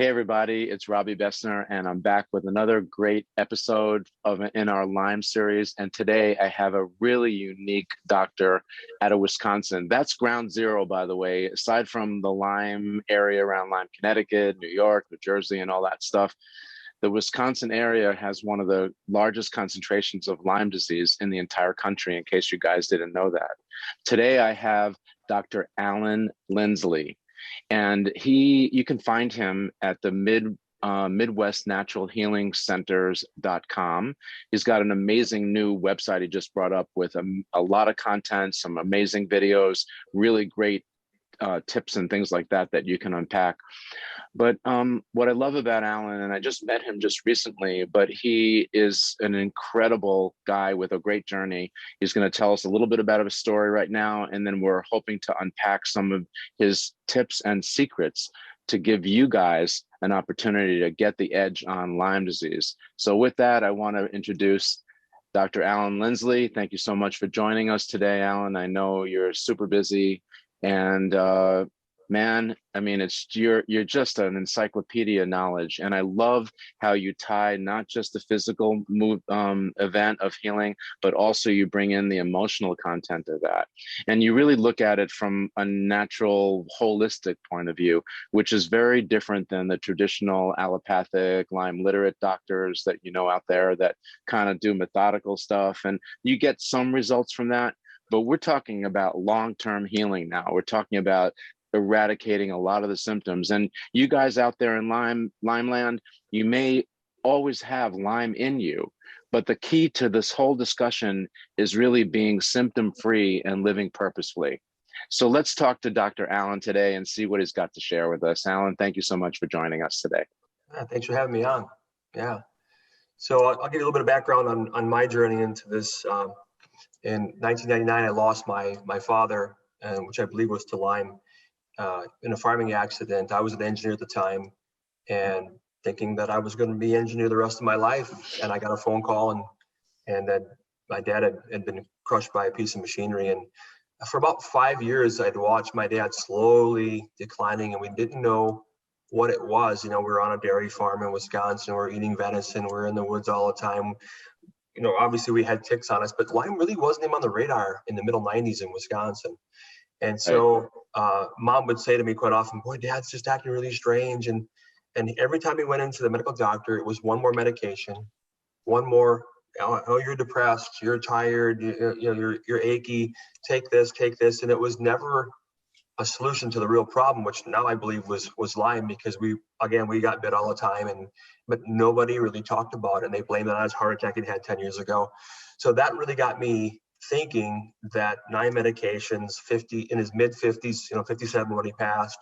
Hey everybody, it's Robbie Bessner, and I'm back with another great episode in our Lyme series. And today I have a really unique doctor out of Wisconsin. That's ground zero, by the way. Aside from the Lyme area around Lyme, Connecticut, New York, New Jersey, and all that stuff, the Wisconsin area has one of the largest concentrations of Lyme disease in the entire country, in case you guys didn't know that. Today I have Dr. Alan Linsley. And you can find him at the Midwest Natural Healing Centers.com. He's got an amazing new website he just brought up with a lot of content, some amazing videos, really great tips and things like that you can unpack. But what I love about Alan, and I just met him just recently, but he is an incredible guy with a great journey. He's going to tell us a little bit about his story right now, and then we're hoping to unpack some of his tips and secrets to give you guys an opportunity to get the edge on Lyme disease. So with that, I want to introduce Dr. Alan Linsley. Thank you so much for joining us today, Alan. I know you're super busy, and man, I mean, you're just an encyclopedia knowledge, and I love how you tie not just the physical event of healing, but also you bring in the emotional content of that, and you really look at it from a natural, holistic point of view, which is very different than the traditional allopathic, Lyme literate doctors that you know out there that kind of do methodical stuff, and you get some results from that. But we're talking about long-term healing now. We're talking about eradicating a lot of the symptoms. And you guys out there in Lyme land, you may always have Lyme in you, but the key to this whole discussion is really being symptom-free and living purposefully. So let's talk to Dr. Allan today and see what he's got to share with us. Alan, thank you so much for joining us today. Thanks for having me on. Yeah. So I'll give you a little bit of background on my journey into this. In 1999, I lost my father, which I believe was to Lyme. In a farming accident. I was an engineer at the time, and thinking that I was going to be engineer the rest of my life. And I got a phone call, and that my dad had been crushed by a piece of machinery. And for about 5 years, I'd watched my dad slowly declining, and we didn't know what it was. You know, we were on a dairy farm in Wisconsin. We're eating venison. We're in the woods all the time. You know, obviously we had ticks on us, but Lyme really wasn't even on the radar in the middle 90s in Wisconsin. And so mom would say to me quite often, boy, dad's just acting really strange. And every time he went into the medical doctor, it was one more medication, one more, oh, you're depressed, you're tired, you're achy, take this. And it was never a solution to the real problem, which now I believe was Lyme, because we got bit all the time, but nobody really talked about it. And they blamed it on his heart attack he had 10 years ago. So that really got me thinking that 9 medications, 50 in his mid 50s, 57 when he passed,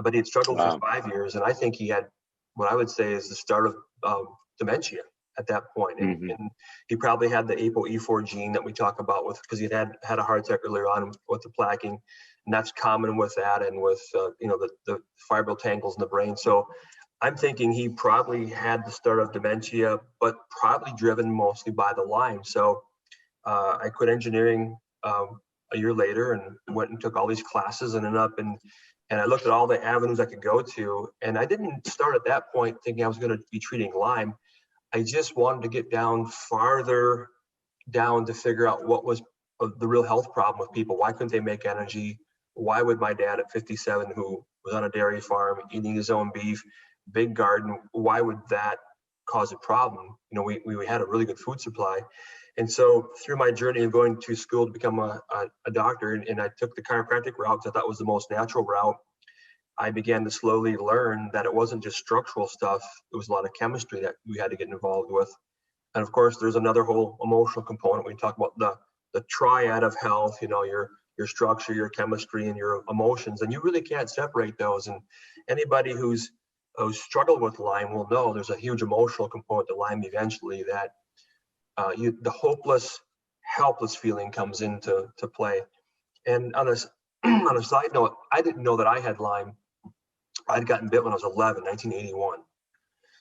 but he had struggled for 5 years. And I think he had what I would say is the start of dementia at that point. Mm-hmm. And he probably had the ApoE4 gene that we talk about because he had a heart attack earlier on with the plaquing. And that's common with that and with, the fibril tangles in the brain. So I'm thinking he probably had the start of dementia, but probably driven mostly by the Lyme. So I quit engineering a year later and went and took all these classes and ended up and I looked at all the avenues I could go to. And I didn't start at that point thinking I was going to be treating Lyme. I just wanted to get farther down to figure out what was the real health problem with people. Why couldn't they make energy? Why would my dad at 57, who was on a dairy farm, eating his own beef, big garden, why would that cause a problem? You know, we had a really good food supply. And so through my journey of going to school to become a doctor, and I took the chiropractic route because I thought was the most natural route, I began to slowly learn that it wasn't just structural stuff. It was a lot of chemistry that we had to get involved with. And of course, there's another whole emotional component. We talk about the triad of health, your structure, your chemistry, and your emotions. And you really can't separate those. And anybody who's struggled with Lyme will know there's a huge emotional component to Lyme eventually that the hopeless, helpless feeling comes into play. And on a side note, I didn't know that I had Lyme. I'd gotten bit when I was 11, 1981.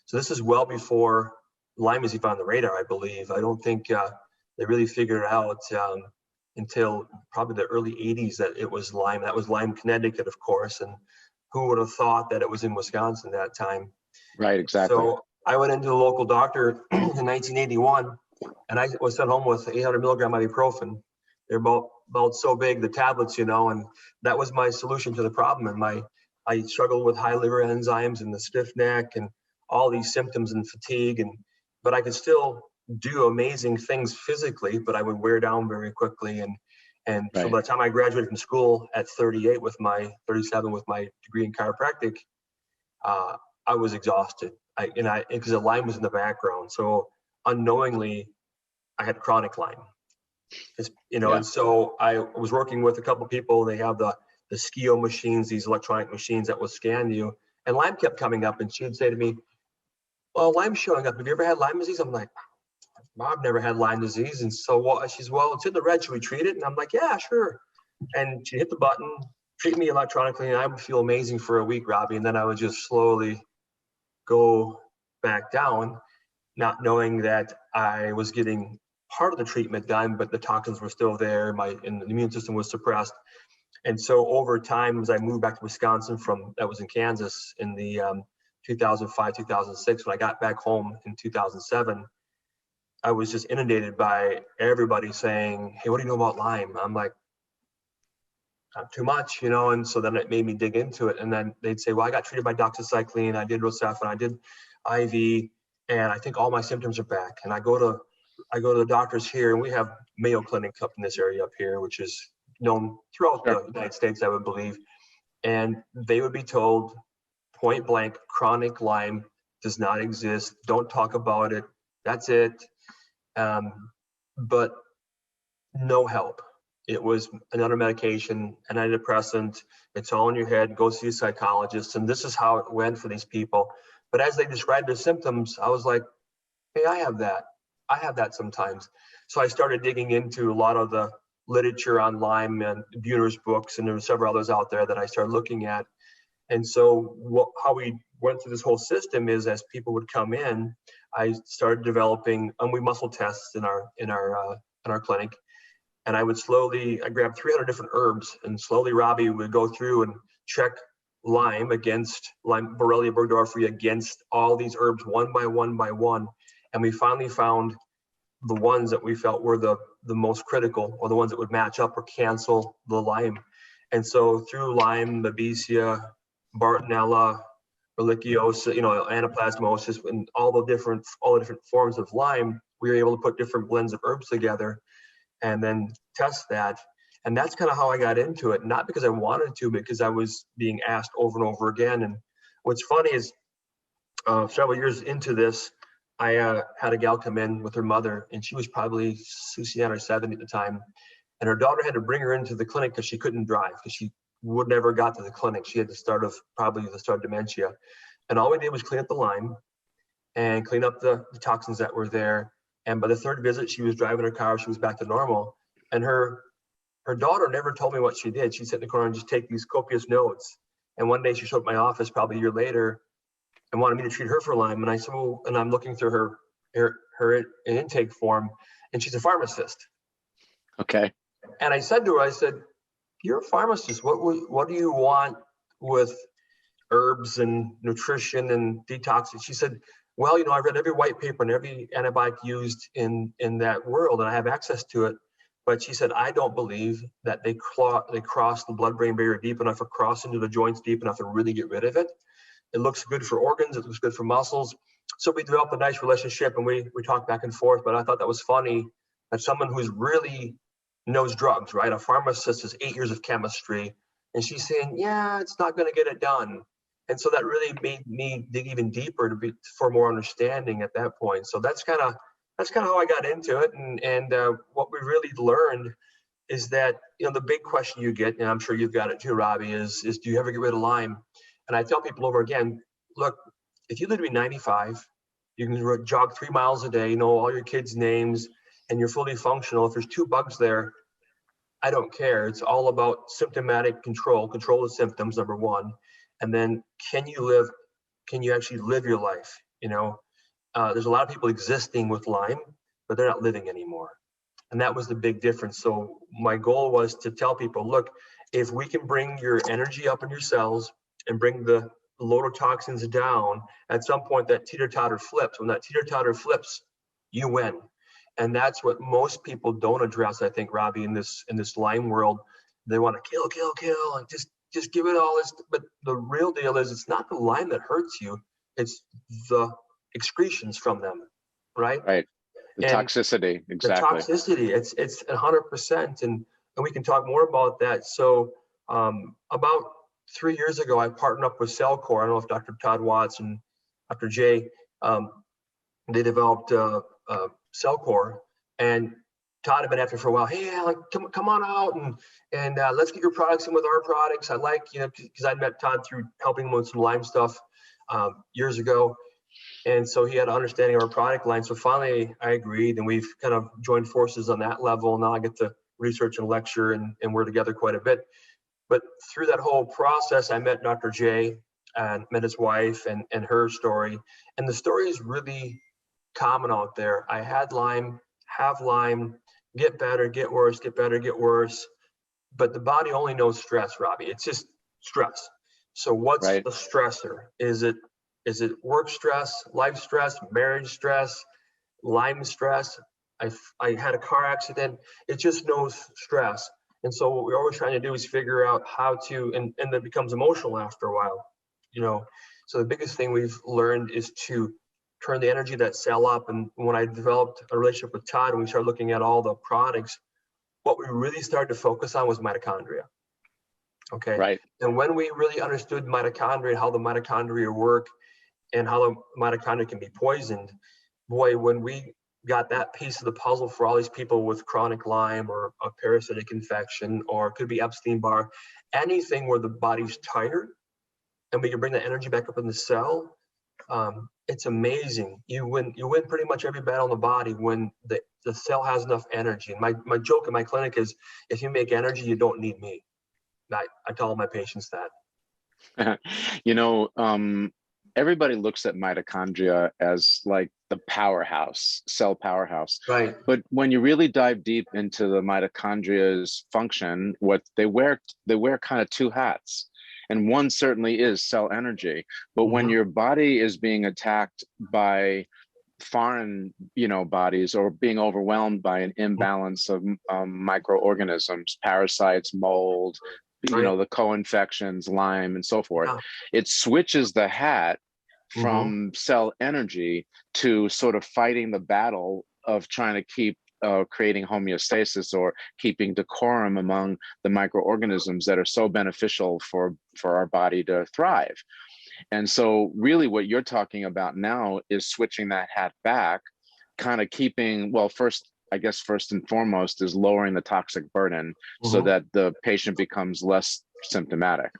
So this is well before Lyme was even on the radar, I believe. I don't think they really figured out until probably the early 80s that it was Lyme. That was Lyme, Connecticut, of course. And who would have thought that it was in Wisconsin that time? Right, exactly. So I went into the local doctor in 1981, and I was sent home with 800 milligram ibuprofen. They're about so big, the tablets, you know, and that was my solution to the problem. And I struggled with high liver enzymes and the stiff neck and all these symptoms and fatigue, but I could still do amazing things physically, but I would wear down very quickly. And so by the time I graduated from school at 37 with my degree in chiropractic, I was exhausted. Because the Lyme was in the background. So unknowingly, I had chronic Lyme. And so I was working with a couple of people. They have the SCIO machines, these electronic machines that will scan you. And Lyme kept coming up, and she would say to me, "Well, Lyme's showing up. Have you ever had Lyme disease?" I'm like, "I've never had Lyme disease." And so she's, "Well, it's in the red. Should we treat it?" And I'm like, "Yeah, sure." And she hit the button, treat me electronically, and I would feel amazing for a week, Robbie. And then I would just slowly go back down, not knowing that I was getting part of the treatment done, but the toxins were still there, and the immune system was suppressed. And so over time, as I moved back to Wisconsin that was in Kansas in the 2005, 2006, when I got back home in 2007, I was just inundated by everybody saying, "Hey, what do you know about Lyme?" I'm like, "Not too much, you know." And so then it made me dig into it. And then they'd say, "Well, I got treated by doxycycline, I did Rocephin, I did IV, and I think all my symptoms are back." And I go to the doctors here, and we have Mayo Clinic up in this area up here, which is known throughout the United States, I would believe. And they would be told point blank, chronic Lyme does not exist. Don't talk about it. That's it. But no help. It was another medication, an antidepressant. It's all in your head. Go see a psychologist. And this is how it went for these people. But as they described their symptoms, I was like, "Hey, I have that. I have that sometimes." So I started digging into a lot of the literature on Lyme and Buhner's books, and there were several others out there that I started looking at. And so how we went through this whole system is, as people would come in, I started developing, and we muscle tests in our clinic. And I grabbed 300 different herbs, and slowly Robbie would go through and check Lyme Borrelia burgdorferi against all these herbs one by one. And we finally found the ones that we felt were the most critical, or the ones that would match up or cancel the Lyme. And so through Lyme, Babesia, Bartonella, Ehrlichiosis, Anaplasmosis, and all the different forms of Lyme, we were able to put different blends of herbs together and then test that. And that's kind of how I got into it, not because I wanted to, but because I was being asked over and over again. And what's funny is several years into this, I had a gal come in with her mother, and she was probably 69 or 70 at the time. And her daughter had to bring her into the clinic because she couldn't drive, because she would never got to the clinic. She had probably the start of dementia. And all we did was clean up the Lyme and clean up the toxins that were there. And by the third visit, she was driving her car. She was back to normal. And her daughter never told me what she did. She'd sit in the corner and just take these copious notes. And one day she showed up at my office probably a year later and wanted me to treat her for Lyme. And I said, "Well," and I'm looking through her intake form, and she's a pharmacist. Okay. And I said to her, "You're a pharmacist. What do you want with herbs and nutrition and detox?" She said, "Well, I read every white paper and every antibiotic used in that world, and I have access to it." But she said, "I don't believe that they cross the blood-brain barrier deep enough or cross into the joints deep enough to really get rid of it. It looks good for organs. It looks good for muscles." So we developed a nice relationship, and we talked back and forth. But I thought that was funny that someone who's really knows drugs, right? A pharmacist has 8 years of chemistry, and she's saying, "Yeah, it's not going to get it done." And so that really made me dig even deeper for more understanding at that point. So that's kind of how I got into it. And what we really learned is that, the big question you get, and I'm sure you've got it too, Robbie, is do you ever get rid of Lyme? And I tell people over again, look, if you live to be 95, you can jog 3 miles a day, know all your kids' names, and you're fully functional. If there's 2 bugs there, I don't care. It's all about symptomatic control the symptoms, number one. And then can you actually live your life? There's a lot of people existing with Lyme, but they're not living anymore. And that was the big difference. So my goal was to tell people, look, if we can bring your energy up in your cells, and bring the load of toxins down, at some point that teeter-totter flips. When that teeter-totter flips, you win. And that's what most people don't address, I think, Robbie, in this Lyme world. They want to kill, and just give it all this. But the real deal is, it's not the Lyme that hurts you, it's the excretions from them, right? Right. The toxicity, exactly. The toxicity, it's 100%, and we can talk more about that. So about 3 years ago, I partnered up with Cellcore. I don't know if Dr. Todd Watts and Dr. Jay, they developed Cellcore, and Todd had been after for a while. Hey, Alan, come on out and let's get your products in with our products. I like, because I met Todd through helping him with some Lyme stuff years ago. And so he had an understanding of our product line. So finally I agreed, and we've kind of joined forces on that level. Now I get to research and lecture, and we're together quite a bit. But through that whole process, I met Dr. J and met his wife and her story. And the story is really common out there. I had Lyme, have Lyme, get better, get worse, get better, get worse. But the body only knows stress, Robbie. It's just stress. So what's the stressor? Is it work stress, life stress, marriage stress, Lyme stress? I had a car accident. It just knows stress. And so what we're always trying to do is figure out how to, and that becomes emotional after a while, So the biggest thing we've learned is to turn the energy of that cell up. And when I developed a relationship with Todd and we started looking at all the products, what we really started to focus on was mitochondria. Okay. Right. And when we really understood mitochondria, how the mitochondria work, and how the mitochondria can be poisoned, boy, when we got that piece of the puzzle for all these people with chronic Lyme or a parasitic infection, or it could be Epstein-Barr, anything where the body's tired and we can bring the energy back up in the cell, it's amazing. You win pretty much every battle in the body when the cell has enough energy. And my joke in my clinic is, if you make energy, you don't need me. I tell all my patients that. Everybody looks at mitochondria as like the powerhouse, cell powerhouse. Right. But when you really dive deep into the mitochondria's function, what they wear kind of two hats. And one certainly is cell energy. But when your body is being attacked by foreign, bodies, or being overwhelmed by an imbalance of microorganisms, parasites, mold, the co-infections, Lyme, and so forth, it switches the hat from cell energy to sort of fighting the battle of trying to keep creating homeostasis or keeping decorum among the microorganisms that are so beneficial for our body to thrive. And so really what you're talking about now is switching that hat back, kind of keeping, first and foremost is lowering the toxic burden so that the patient becomes less symptomatic.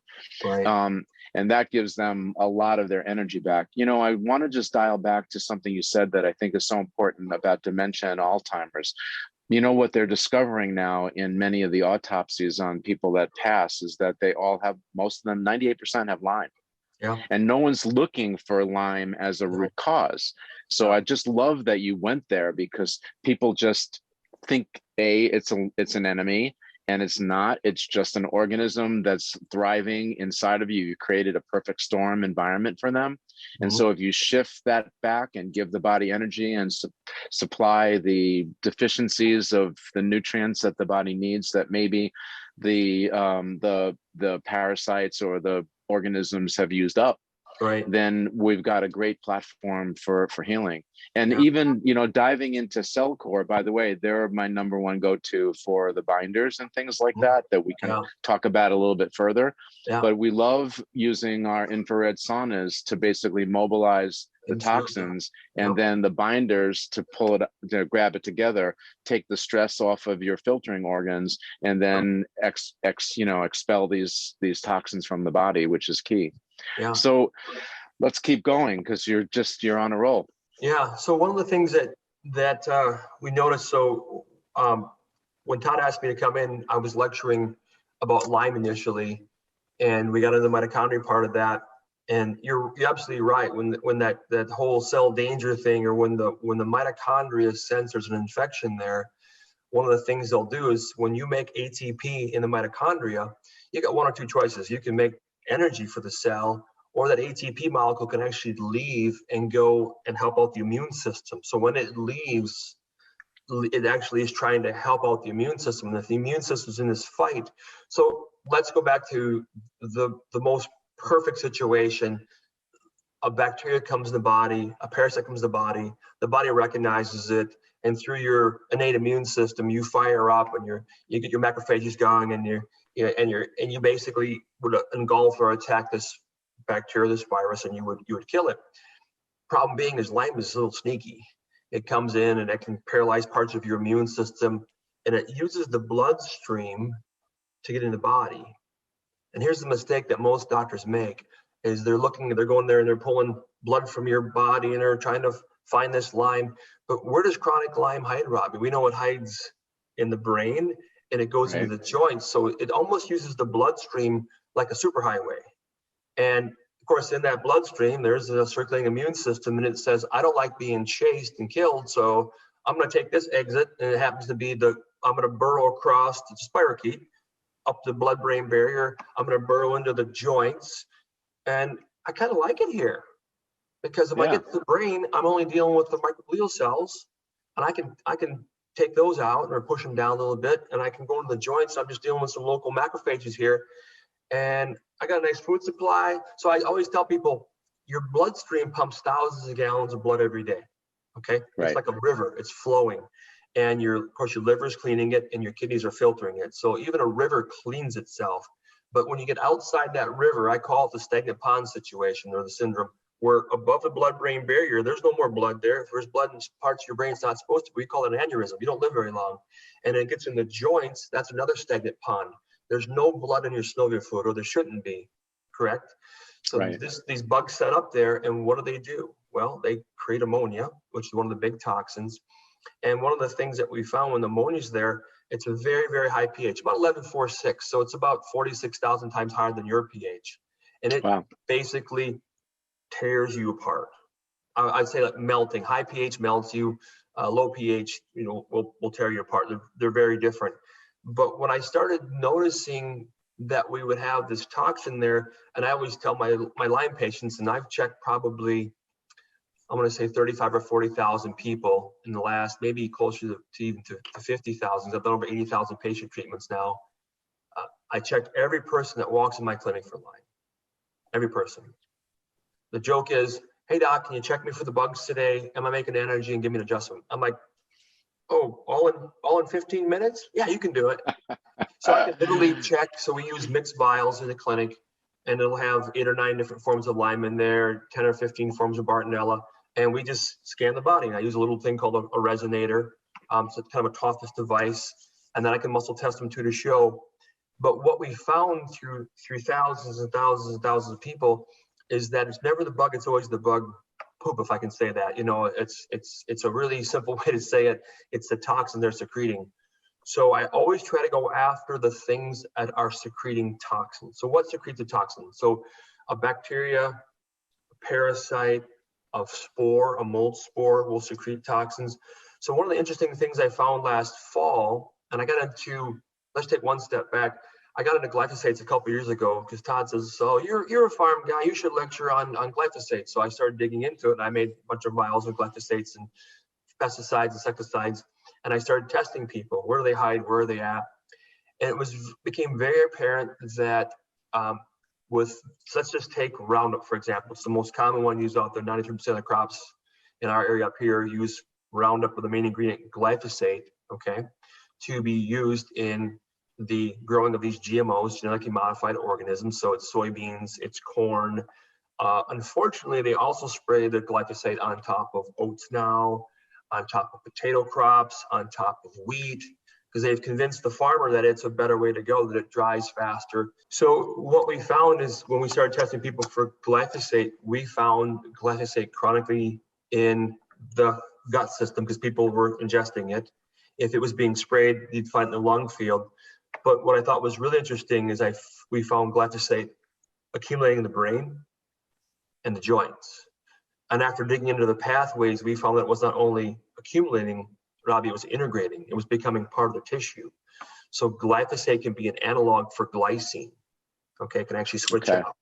Right. And that gives them a lot of their energy back. I want to just dial back to something you said that I think is so important about dementia and Alzheimer's. What they're discovering now in many of the autopsies on people that pass is that they all have, most of them, 98% have Lyme. Yeah. And no one's looking for Lyme as a root cause. So I just love that you went there, because people just think it's an enemy, and it's not. It's just an organism that's thriving inside of you. You created a perfect storm environment for them. And so if you shift that back and give the body energy and supply the deficiencies of the nutrients that the body needs, that maybe the parasites or the organisms have used up, then we've got a great platform for healing. And even, diving into Cellcore, by the way, they're my number one go-to for the binders and things like that we can talk about a little bit further. But we love using our infrared saunas to basically mobilize the toxins, and then the binders to pull it, to grab it together, take the stress off of your filtering organs, and then expel these toxins from the body, which is key. So let's keep going, because you're on a roll. So one of the things that we noticed, so when Todd asked me to come in, I was lecturing about Lyme initially, and we got into the mitochondria part of that. And you're absolutely right. When that whole cell danger thing, or when the mitochondria sense there's an infection there, one of the things they'll do is, when you make ATP in the mitochondria, you got one or two choices. You can make energy for the cell, or that ATP molecule can actually leave and go and help out the immune system. So when it leaves, it actually is trying to help out the immune system. And if the immune system's in this fight, so let's go back to the most perfect situation. A bacteria comes in the body, a parasite comes in the body recognizes it, and through your innate immune system, you fire up and you get your macrophages going, and you basically would engulf or attack this bacteria, this virus, and you would kill it. Problem being is Lyme is a little sneaky. It comes in and it can paralyze parts of your immune system, and it uses the bloodstream to get in the body. And here's the mistake that most doctors make, is they're going there and they're pulling blood from your body and they're trying to find this Lyme. But where does chronic Lyme hide, Robbie? We know it hides in the brain and it goes into the joints. So it almost uses the bloodstream like a superhighway. And of course, in that bloodstream, there's a circulating immune system, and it says, I don't like being chased and killed, so I'm going to take this exit, and it happens to be I'm going to burrow across the spirochete up the blood-brain barrier. I'm going to burrow into the joints, and I kind of like it here, because if I get to the brain, I'm only dealing with the microglial cells, and I can take those out or push them down a little bit, and I can go into the joints. I'm just dealing with some local macrophages here, and I got a nice food supply. So I always tell people, your bloodstream pumps thousands of gallons of blood every day. Okay, it's like a river, it's flowing, and of course your liver is cleaning it, and your kidneys are filtering it. So even a river cleans itself. But when you get outside that river, I call it the stagnant pond situation, or the syndrome, where above the blood-brain barrier, there's no more blood there. If there's blood in parts of your brain it's not supposed to be, we call it an aneurysm. You don't live very long. And it gets in the joints, that's another stagnant pond. There's no blood in your synovial fluid, or there shouldn't be, correct? So these bugs set up there, and what do? Well, they create ammonia, which is one of the big toxins. And one of the things that we found when the ammonia's there, it's a very, very high pH, about 11.46. So it's about 46,000 times higher than your pH. And it basically tears you apart. I'd say like melting. High pH melts you. Low pH, will tear you apart. They're very different. But when I started noticing that we would have this toxin there, and I always tell my Lyme patients, and I've checked probably, I'm going to say 35 or 40,000 people in the last, maybe closer to even to 50,000. I've done over 80,000 patient treatments now. I checked every person that walks in my clinic for Lyme. Every person. The joke is, hey doc, can you check me for the bugs today? Am I making energy, and give me an adjustment? I'm like, oh, all in 15 minutes? Yeah, you can do it. So I can literally check. So we use mixed vials in the clinic, and it'll have 8 or 9 different forms of Lyme in there, 10 or 15 forms of Bartonella, and we just scan the body. And I use a little thing called a resonator. So it's kind of a toughest device, and then I can muscle test them to show. But what we found through thousands and thousands and thousands of people is that it's never the bug, it's always the bug poop, if I can say that. It's a really simple way to say it. It's the toxin they're secreting. So I always try to go after the things that are secreting toxins. So what secretes a toxin? So a bacteria, a parasite, a spore, a mold spore will secrete toxins. So one of the interesting things I found last fall, and I got into, let's take one step back. I got into glyphosates a couple years ago because Todd says, so you're a farm guy, you should lecture on glyphosate. So I started digging into it, and I made a bunch of vials of glyphosates and pesticides, insecticides, and I started testing people. Where do they hide? Where are they at? And it became very apparent that let's just take Roundup, for example. It's the most common one used out there. 93% of the crops in our area up here use Roundup with the main ingredient glyphosate, okay, to be used in the growing of these GMOs, genetically modified organisms. So it's soybeans, it's corn. Unfortunately, they also spray the glyphosate on top of oats now, on top of potato crops, on top of wheat, because they've convinced the farmer that it's a better way to go, that it dries faster. So what we found is when we started testing people for glyphosate, we found glyphosate chronically in the gut system because people were ingesting it. If it was being sprayed, you'd find it in the lung field. But what I thought was really interesting is we found glyphosate accumulating in the brain and the joints. And after digging into the pathways, we found that it was not only accumulating, Robbie, it was integrating. It was becoming part of the tissue. So glyphosate can be an analog for glycine, Okay, it can actually switch out.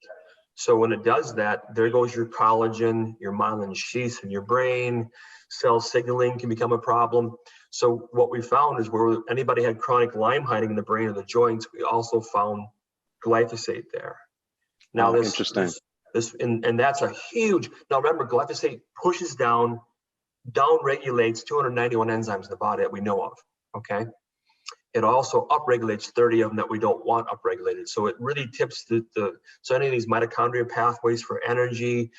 So when it does that, there goes your collagen, your myelin sheaths in your brain. Cell signaling can become a problem. So what we found is where anybody had chronic Lyme hiding in the brain or the joints, we also found glyphosate there. Now interesting. And that's a huge. Now remember, glyphosate pushes down regulates 291 enzymes in the body that we know of. Okay. It also upregulates 30 of them that we don't want upregulated. So it really tips so any of these mitochondria pathways for energy,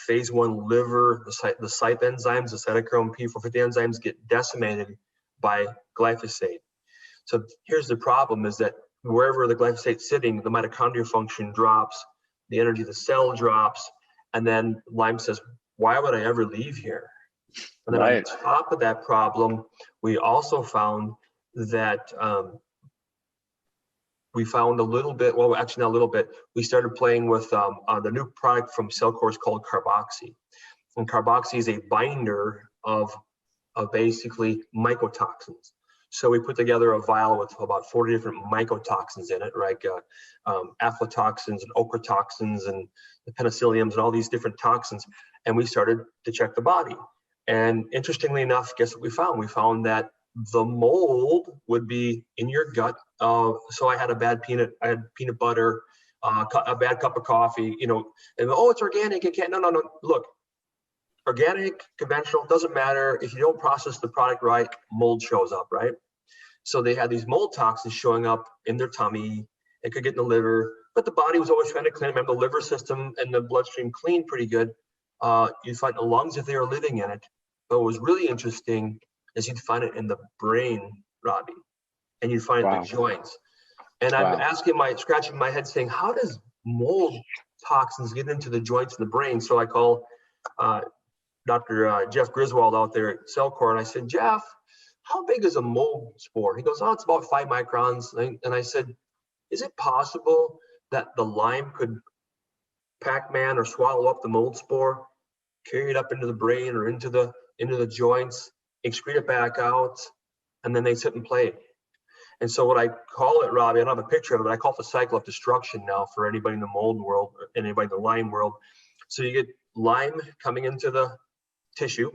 phase 1 liver, the CYP enzymes, the cytochrome P450 enzymes get decimated by glyphosate. So here's the problem is that wherever the glyphosate's sitting, the mitochondria function drops, the energy of the cell drops, and then Lyme says, why would I ever leave here? And then on top of that problem, we also found that we found a little bit, well, actually not a little bit, we started playing with the new product from Cellcore called Carboxy. And Carboxy is a binder of basically mycotoxins. So we put together a vial with about 40 different mycotoxins in it, right? Aflatoxins and ochratoxins and the penicilliums and all these different toxins. And we started to check the body. And interestingly enough, guess what we found? We found that the mold would be in your gut. So I had peanut butter, a bad cup of coffee, and it's organic. It can't. No. Look, organic, conventional, doesn't matter. If you don't process the product right, mold shows up, right? So they had these mold toxins showing up in their tummy. It could get in the liver, but the body was always trying to clean. Remember, the liver system and the bloodstream clean pretty good. You'd find the lungs if they were living in it. But what was really interesting is you'd find it in the brain, Robbie, and you'd find it in the joints. And I'm scratching my head saying, how does mold toxins get into the joints and the brain? So I call Dr. Jeff Griswold out there at Cellcore, and I said, Jeff, how big is a mold spore? He goes, oh, it's about 5 microns. And I said, is it possible that the Lyme could Pac-Man or swallow up the mold spore, carry it up into the brain or into the joints, excrete it back out, and then they sit and play. And so what I call it, Robbie, I don't have a picture of it, but I call it the cycle of destruction now for anybody in the mold world, or anybody in the Lyme world. So you get Lyme coming into the tissue,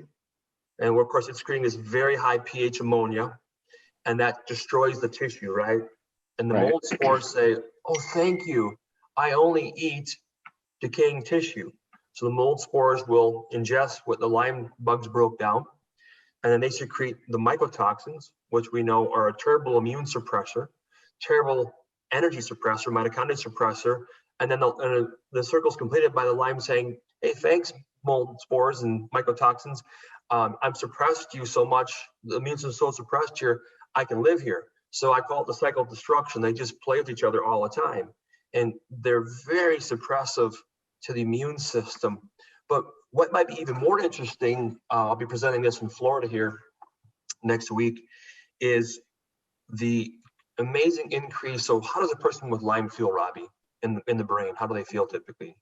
and of course it's creating this very high pH ammonia, and that destroys the tissue, right? And the mold spores say, oh, thank you, I only eat decaying tissue. So the mold spores will ingest what the Lyme bugs broke down, and then they secrete the mycotoxins, which we know are a terrible immune suppressor, terrible energy suppressor, mitochondria suppressor, and then the circle's completed by the Lyme saying, hey, thanks, mold spores and mycotoxins. I've suppressed you so much, the immune system's so suppressed here, I can live here. So I call it the cycle of destruction. They just play with each other all the time. And they're very suppressive to the immune system. But what might be even more interesting, I'll be presenting this in Florida here next week, is the amazing increase. So how does a person with Lyme feel, Robbie, in the brain? How do they feel typically?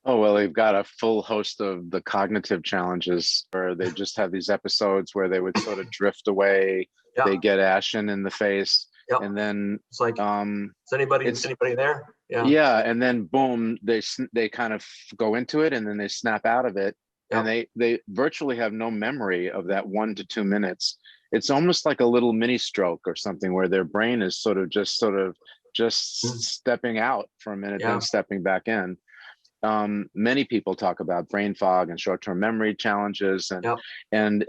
Oh, well, they've got a full host of the cognitive challenges where they just have these episodes where they would sort of drift away. Yeah. They get ashen in the face. Yep. And then it's like, is anybody there? Yeah. Yeah. And then boom, they kind of go into it and then they snap out of it. Yep. And they virtually have no memory of that 1 to 2 minutes. It's almost like a little mini stroke or something where their brain is sort of just stepping out for a minute, then stepping back in. Many people talk about brain fog and short-term memory challenges, and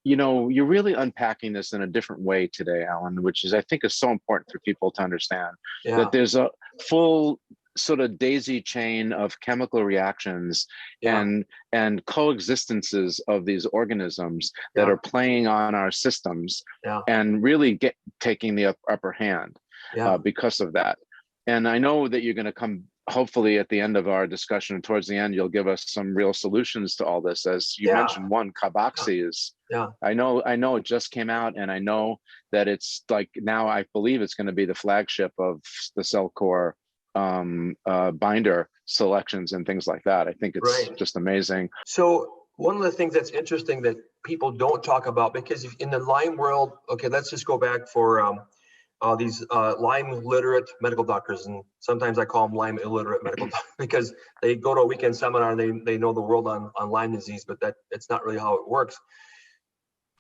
you're really unpacking this in a different way today, Alan, which I think is so important for people to understand that there's a full sort of daisy chain of chemical reactions and coexistences of these organisms that are playing on our systems and really taking the upper hand because of that. And I know that you're going to come. Hopefully at the end of our discussion, towards the end, you'll give us some real solutions to all this. As you mentioned, one, Carboxy is, I know it just came out, and I know that it's like, now I believe it's going to be the flagship of the Cellcore binder selections and things like that. I think it's just amazing. So one of the things that's interesting that people don't talk about, because in the Lyme world, okay, let's just go back for these Lyme literate medical doctors, and sometimes I call them Lyme illiterate medical doctors because they go to a weekend seminar and they know the world on Lyme disease, but it's not really how it works.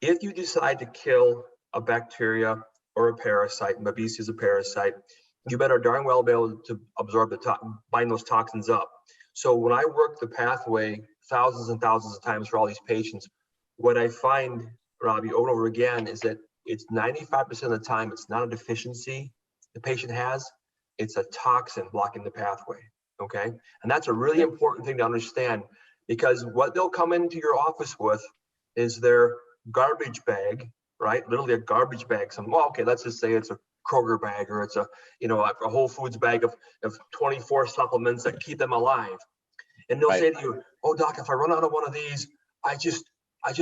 If you decide to kill a bacteria or a parasite, and Babesia is a parasite, you better darn well be able to absorb bind those toxins up. So when I work the pathway thousands and thousands of times for all these patients, what I find, Robbie, over and over again is that it's 95% of the time, it's not a deficiency the patient has, it's a toxin blocking the pathway, okay? And that's a really important thing to understand, because what they'll come into your office with is their garbage bag, right? Literally a garbage bag. Well, okay, let's just say it's a Kroger bag, or it's a Whole Foods bag of 24 supplements that keep them alive. And they'll say to you, oh, doc, if I run out of one of these, I just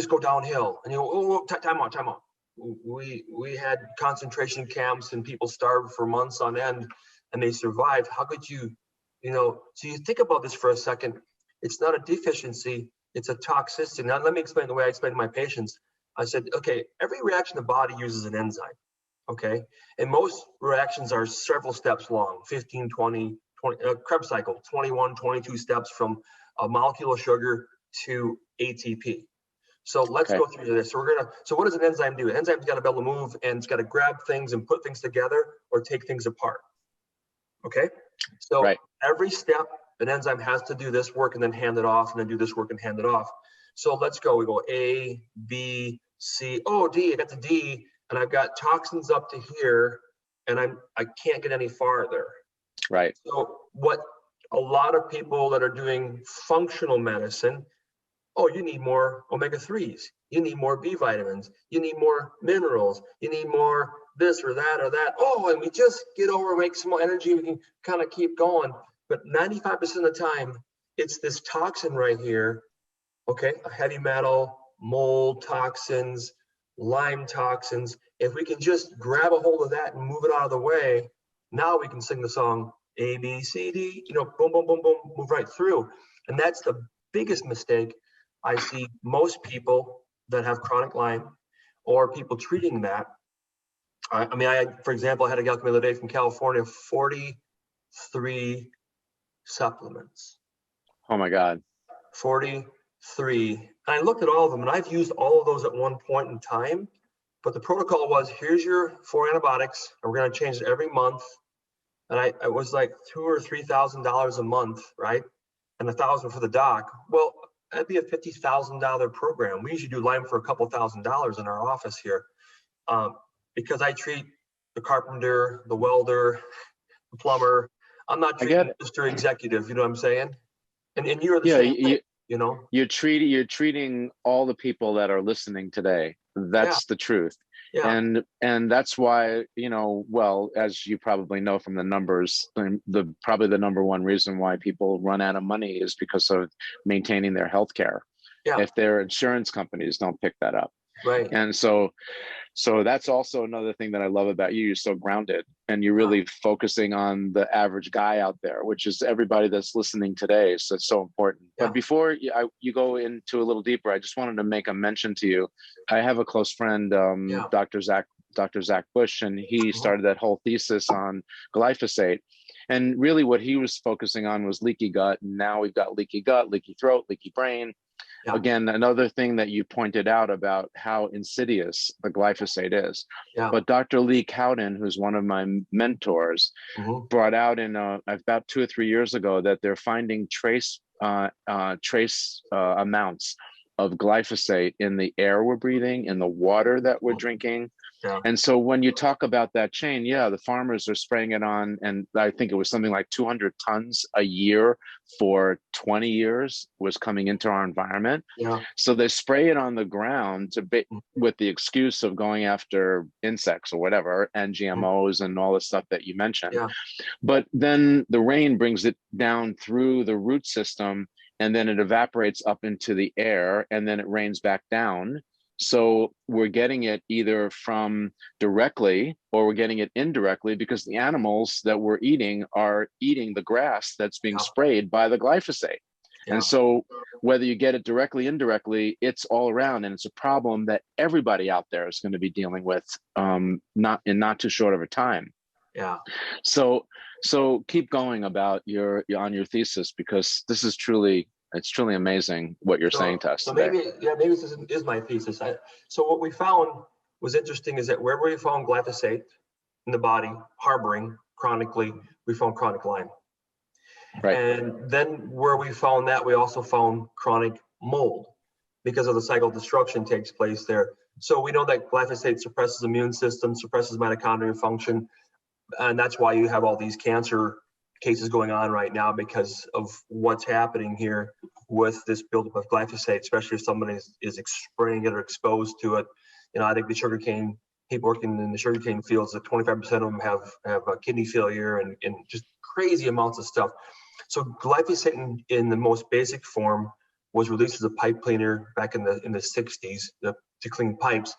go downhill. And you go, oh, time out. We had concentration camps and people starved for months on end and they survived. How could you, so you think about this for a second. It's not a deficiency, it's a toxicity. Now, let me explain the way I explain to my patients. I said, okay, every reaction the body uses an enzyme, okay? And most reactions are several steps long, 15, 20, Krebs cycle, 21, 22 steps from a molecule of sugar to ATP. So let's go through this. So what does an enzyme do? An enzyme's got to be able to move, and it's got to grab things and put things together or take things apart. Okay? So every step, an enzyme has to do this work and then hand it off, and then do this work and hand it off. So let's go. We go A, B, C. Oh, D. I got the D, and I've got toxins up to here, and I can't get any farther. Right. So what a lot of people that are doing functional medicine, oh, you need more omega-3s, you need more B vitamins, you need more minerals, you need more this or that or that. Oh, and we just get over, make some more energy, we can kind of keep going. But 95% of the time, it's this toxin right here, okay? A heavy metal, mold toxins, Lyme toxins. If we can just grab a hold of that and move it out of the way, now we can sing the song A, B, C, D, boom, boom, boom, boom, move right through. And that's the biggest mistake I see most people that have chronic Lyme or people treating that. For example, I had a gal come in the other day from California, 43 supplements. Oh my God. 43. And I looked at all of them, and I've used all of those at one point in time. But the protocol was, here's your 4 antibiotics, and we're going to change it every month. And it was like $2,000 or $3,000 a month, right? And $1,000 for the doc. Well, that'd be a $50,000 program. We usually do Lyme for a couple $1,000s in our office here, because I treat the carpenter, the welder, the plumber. I'm not treating Mr. Executive. You know what I'm saying? And you're the same thing, You're treating all the people that are listening today. That's the truth. Yeah. And that's why, well, as you probably know from the numbers, probably the number one reason why people run out of money is because of maintaining their health care. Yeah. If their insurance companies don't pick that up. Right. And so that's also another thing that I love about you. You're so grounded, and you're really focusing on the average guy out there, which is everybody that's listening today. So it's so important. Yeah. But before you go into a little deeper, I just wanted to make a mention to you. I have a close friend, Dr. Zach Bush, and he started that whole thesis on glyphosate. And really what he was focusing on was leaky gut. And now we've got leaky gut, leaky throat, leaky brain. Yeah. Again, another thing that you pointed out about how insidious the glyphosate is. Yeah. But Dr. Lee Cowden, who's one of my mentors, brought out in about 2 or 3 years ago that they're finding trace amounts of glyphosate in the air we're breathing, in the water that we're drinking. Yeah. And so when you talk about that chain, the farmers are spraying it on, and I think it was something like 200 tons a year for 20 years was coming into our environment. Yeah. So they spray it on the ground with the excuse of going after insects or whatever, and GMOs and all the stuff that you mentioned. Yeah. But then the rain brings it down through the root system, and then it evaporates up into the air, and then it rains back down. So we're getting it either from directly or we're getting it indirectly, because the animals that we're eating are eating the grass that's being sprayed by the glyphosate. Yeah. And so whether you get it directly, indirectly, it's all around, and it's a problem that everybody out there is going to be dealing with, not too short of a time. Yeah. So keep going about your thesis, because this is truly amazing what you're saying to us today. Maybe this is my thesis. So what we found was interesting is that wherever we found glyphosate in the body harboring chronically, we found chronic Lyme. Right. And then where we found that, we also found chronic mold because of the cycle disruption takes place there. So we know that glyphosate suppresses immune system, suppresses mitochondrial function, and that's why you have all these cancer cases going on right now, because of what's happening here with this buildup of glyphosate, especially if somebody is spraying it or exposed to it. I think the sugarcane, people working in the sugarcane fields, that 25% of them have a kidney failure and just crazy amounts of stuff. So glyphosate in the most basic form was released as a pipe cleaner back in the 60s to clean pipes.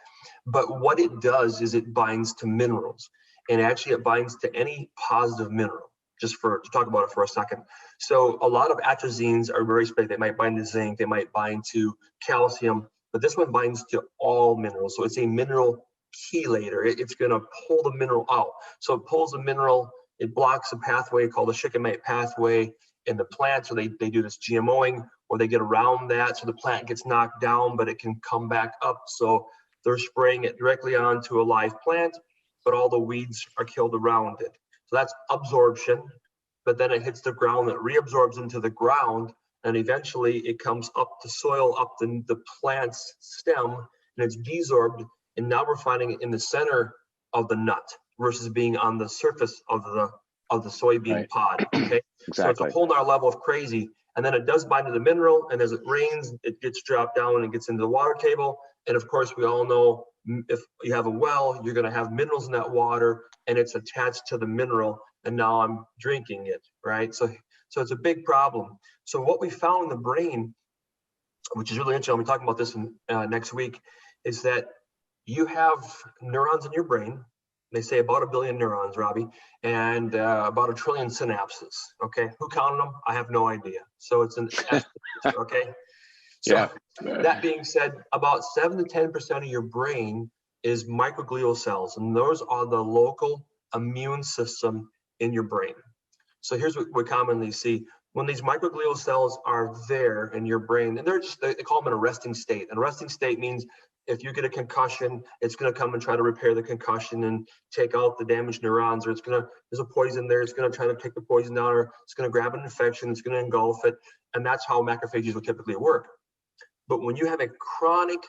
But what it does is it binds to minerals, and actually it binds to any positive mineral. Just to talk about it for a second. So a lot of atrazines are very specific. They might bind to zinc, they might bind to calcium, but this one binds to all minerals. So it's a mineral chelator. It's going to pull the mineral out. So it pulls the mineral, it blocks a pathway called the shikimate pathway in the plant. So they do this GMOing, or they get around that. So the plant gets knocked down, but it can come back up. So they're spraying it directly onto a live plant, but all the weeds are killed around it. So that's absorption, but then it hits the ground, it reabsorbs into the ground, and eventually it comes up the soil, up the plant's stem, and it's desorbed. And now we're finding it in the center of the nut versus being on the surface of the soybean pod. Okay, Exactly. So it's a whole nother level of crazy. And then it does bind to the mineral, and as it rains, it gets dropped down and it gets into the water table. And of course, we all know if you have a well, you're going to have minerals in that water, and it's attached to the mineral, and now I'm drinking it, right? So it's a big problem. So what we found in the brain, which is really interesting, I'll be talking about this next week, is that you have neurons in your brain. They say about 1 billion neurons, Robbie, and about 1 trillion synapses. Okay, who counted them? I have no idea. So it's an estimate, okay? So Yeah. That being said, about 7 to 10% of your brain is microglial cells, and those are the local immune system in your brain. So here's what we commonly see. When these microglial cells are there in your brain, and they call them in a resting state. And a resting state means if you get a concussion, it's going to come and try to repair the concussion and take out the damaged neurons, or there's a poison there, it's going to try to take the poison out, or it's going to grab an infection, it's going to engulf it. And that's how macrophages will typically work. But when you have a chronic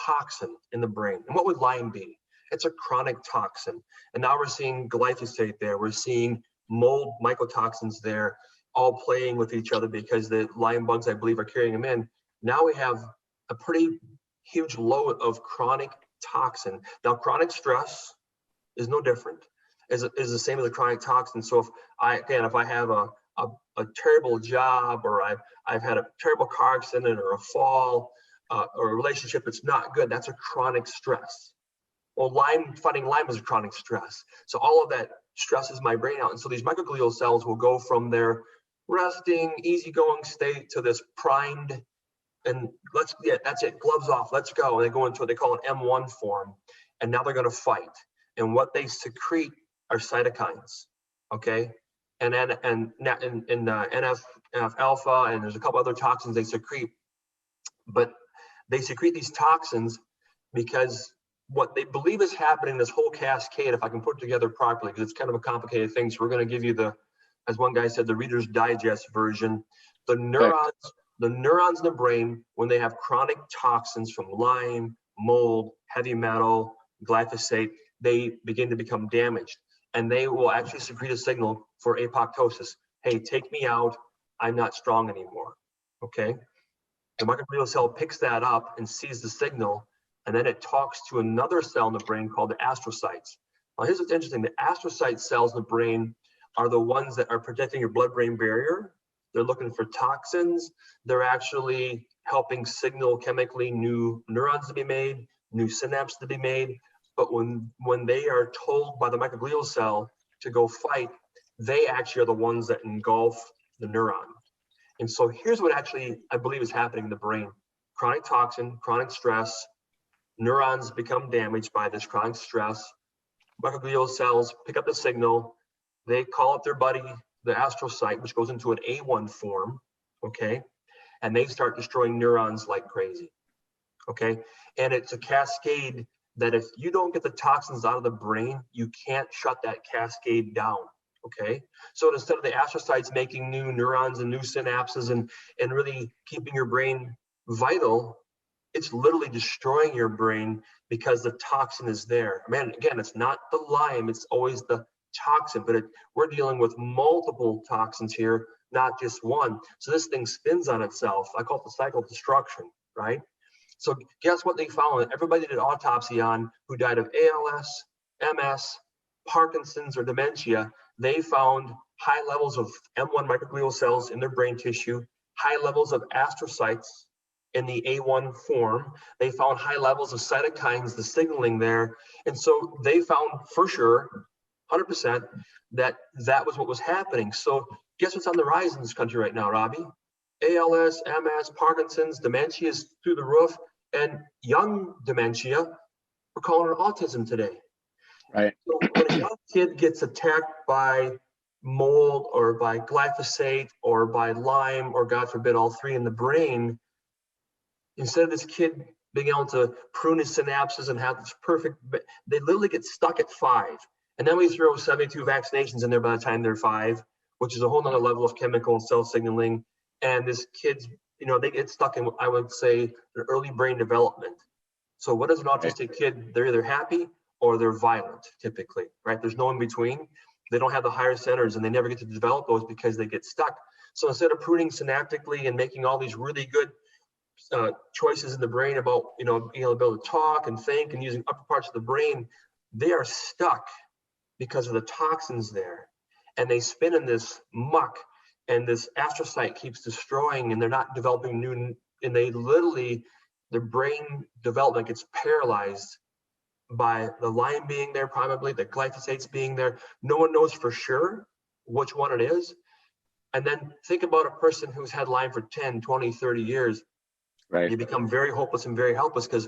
toxin in the brain, and what would Lyme be? It's a chronic toxin. And now we're seeing glyphosate there. We're seeing mold mycotoxins there, all playing with each other because the Lyme bugs, I believe, are carrying them in. Now we have a pretty huge load of chronic toxin. Now, chronic stress is no different. Is the same as a chronic toxin. So if I have a terrible job, or I've had a terrible car accident, or a fall, or a relationship that's not good, that's a chronic stress. Well, fighting Lyme is a chronic stress. So all of that stresses my brain out. And so these microglial cells will go from their resting, easygoing state to this primed, and that's it, gloves off, let's go. And they go into what they call an M1 form. And now they're going to fight. And what they secrete are cytokines, okay? And then NF alpha, and there's a couple other toxins they secrete. But they secrete these toxins because what they believe is happening, this whole cascade, if I can put it together properly, because it's kind of a complicated thing. So we're going to give you as one guy said, the Reader's Digest version. The neurons in the brain, when they have chronic toxins from Lyme, mold, heavy metal, glyphosate, they begin to become damaged. And they will actually secrete a signal for apoptosis. Hey, take me out. I'm not strong anymore. Okay? The microglial cell picks that up and sees the signal, and then it talks to another cell in the brain called the astrocytes. Now, here's what's interesting. The astrocyte cells in the brain are the ones that are protecting your blood-brain barrier. They're looking for toxins. They're actually helping signal chemically new neurons to be made, new synapses to be made. But when they are told by the microglial cell to go fight, they actually are the ones that engulf the neuron. And so here's what actually I believe is happening in the brain. Chronic toxin, chronic stress, neurons become damaged by this chronic stress. Microglial cells pick up the signal. They call up their buddy, the astrocyte, which goes into an A1 form, okay? And they start destroying neurons like crazy, okay? And it's a cascade that if you don't get the toxins out of the brain, you can't shut that cascade down, okay? So instead of the astrocytes making new neurons and new synapses and really keeping your brain vital, it's literally destroying your brain because the toxin is there. Man, again, it's not the Lyme, it's always the toxin, but we're dealing with multiple toxins here, not just one. So this thing spins on itself. I call it the cycle of destruction, right? So guess what they found? Everybody did an autopsy on who died of ALS, MS, Parkinson's, or dementia. They found high levels of M1 microglial cells in their brain tissue, high levels of astrocytes in the A1 form. They found high levels of cytokines, the signaling there. And so they found for sure, 100%, that was what was happening. So guess what's on the rise in this country right now, Robbie? ALS, MS, Parkinson's, dementia is through the roof, and young dementia, we're calling it autism today. Right. So when a young kid gets attacked by mold or by glyphosate or by Lyme, or God forbid, all three in the brain, instead of this kid being able to prune his synapses and have this perfect, they literally get stuck at 5. And then we throw 72 vaccinations in there by the time they're 5, which is a whole nother level of chemical and cell signaling. And this kid's, they get stuck in, I would say, an early brain development. So what is an autistic kid? They're either happy or they're violent, typically, right? There's no in between. They don't have the higher centers and they never get to develop those because they get stuck. So instead of pruning synaptically and making all these really good choices in the brain about, being able to talk and think and using upper parts of the brain, they are stuck because of the toxins there. And they spin in this muck, and this astrocyte keeps destroying, and they're not developing new, and they literally, their brain development gets paralyzed by the Lyme being there, probably the glyphosates being there. No one knows for sure which one it is. And then think about a person who's had Lyme for 10, 20, 30 years. Right. You become very hopeless and very helpless because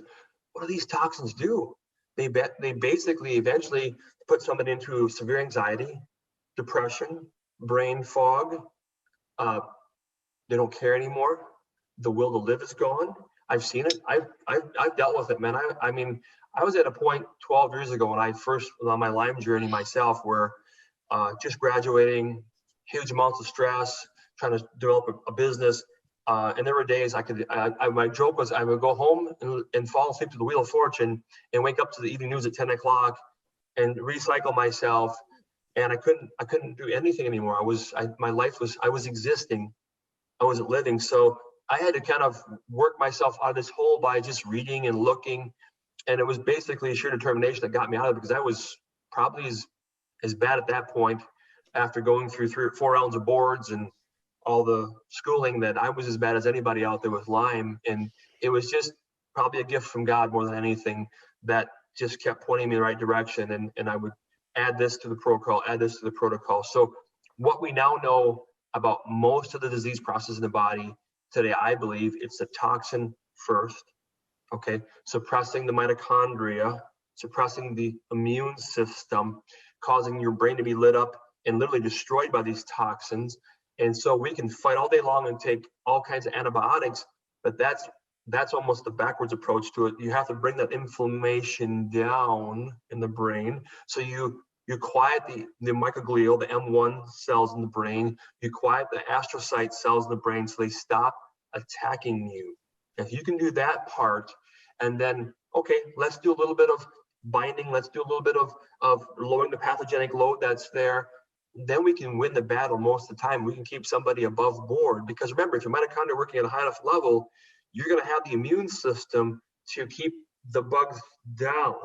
what do these toxins do? They basically eventually put somebody into severe anxiety, depression, brain fog. They don't care anymore. The will to live is gone. I've seen it. I've dealt with it, man. I mean, I was at a point 12 years ago when I first was on my Lyme journey myself, where just graduating, huge amounts of stress, trying to develop a business. And there were days my joke was I would go home and fall asleep to the Wheel of Fortune and wake up to the evening news at 10 o'clock and recycle myself. And I couldn't do anything anymore. I was existing. I wasn't living. So I had to kind of work myself out of this hole by just reading and looking. And it was basically sheer determination that got me out of it, because I was probably as bad at that point after going through 3 or 4 rounds of boards and all the schooling, that I was as bad as anybody out there with Lyme. And it was just probably a gift from God more than anything that just kept pointing me in the right direction. And I would add this to the protocol, add this to the protocol. So what we now know about most of the disease process in the body today, I believe it's the toxin first, okay? Suppressing the mitochondria, suppressing the immune system, causing your brain to be lit up and literally destroyed by these toxins. And so we can fight all day long and take all kinds of antibiotics, but that's almost the backwards approach to it. You have to bring that inflammation down in the brain. So you quiet the microglial, the M1 cells in the brain. You quiet the astrocyte cells in the brain so they stop attacking you. If you can do that part, and then, okay, let's do a little bit of binding. Let's do a little bit of lowering the pathogenic load that's there. Then we can win the battle most of the time. We can keep somebody above board, because remember, if your mitochondria are working at a high enough level, you're going to have the immune system to keep the bugs down,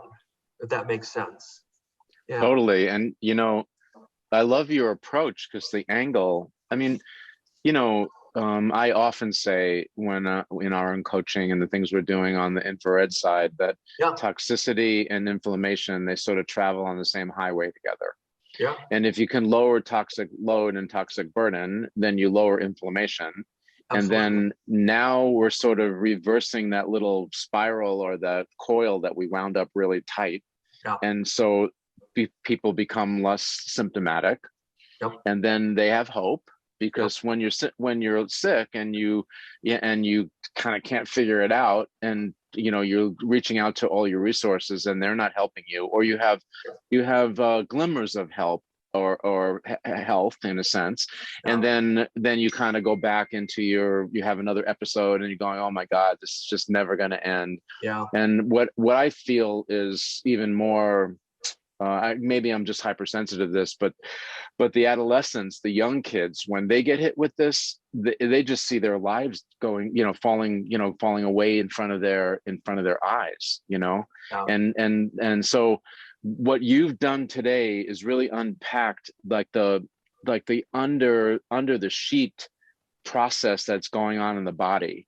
if that makes sense. Yeah. Totally. And, I love your approach, because the angle, I mean, I often say when in our own coaching and the things we're doing on the infrared side, that toxicity and inflammation, they sort of travel on the same highway together. Yeah. And if you can lower toxic load and toxic burden, then you lower inflammation. Absolutely. And then now we're sort of reversing that little spiral or that coil that we wound up really tight. Yeah. And so people become less symptomatic. Yep. And then they have hope, because when you're sick and you kind of can't figure it out, and you're reaching out to all your resources and they're not helping you, or you have glimmers of help or health in a sense, and then you kind of go back into you have another episode and you're going, oh my God, this is just never going to end. Yeah. And what I feel is even more, maybe I'm just hypersensitive to this, but the adolescents, the young kids, when they get hit with this, they just see their lives going, falling away in front of their eyes, Yeah. and so what you've done today is really unpacked like the under the sheet process that's going on in the body.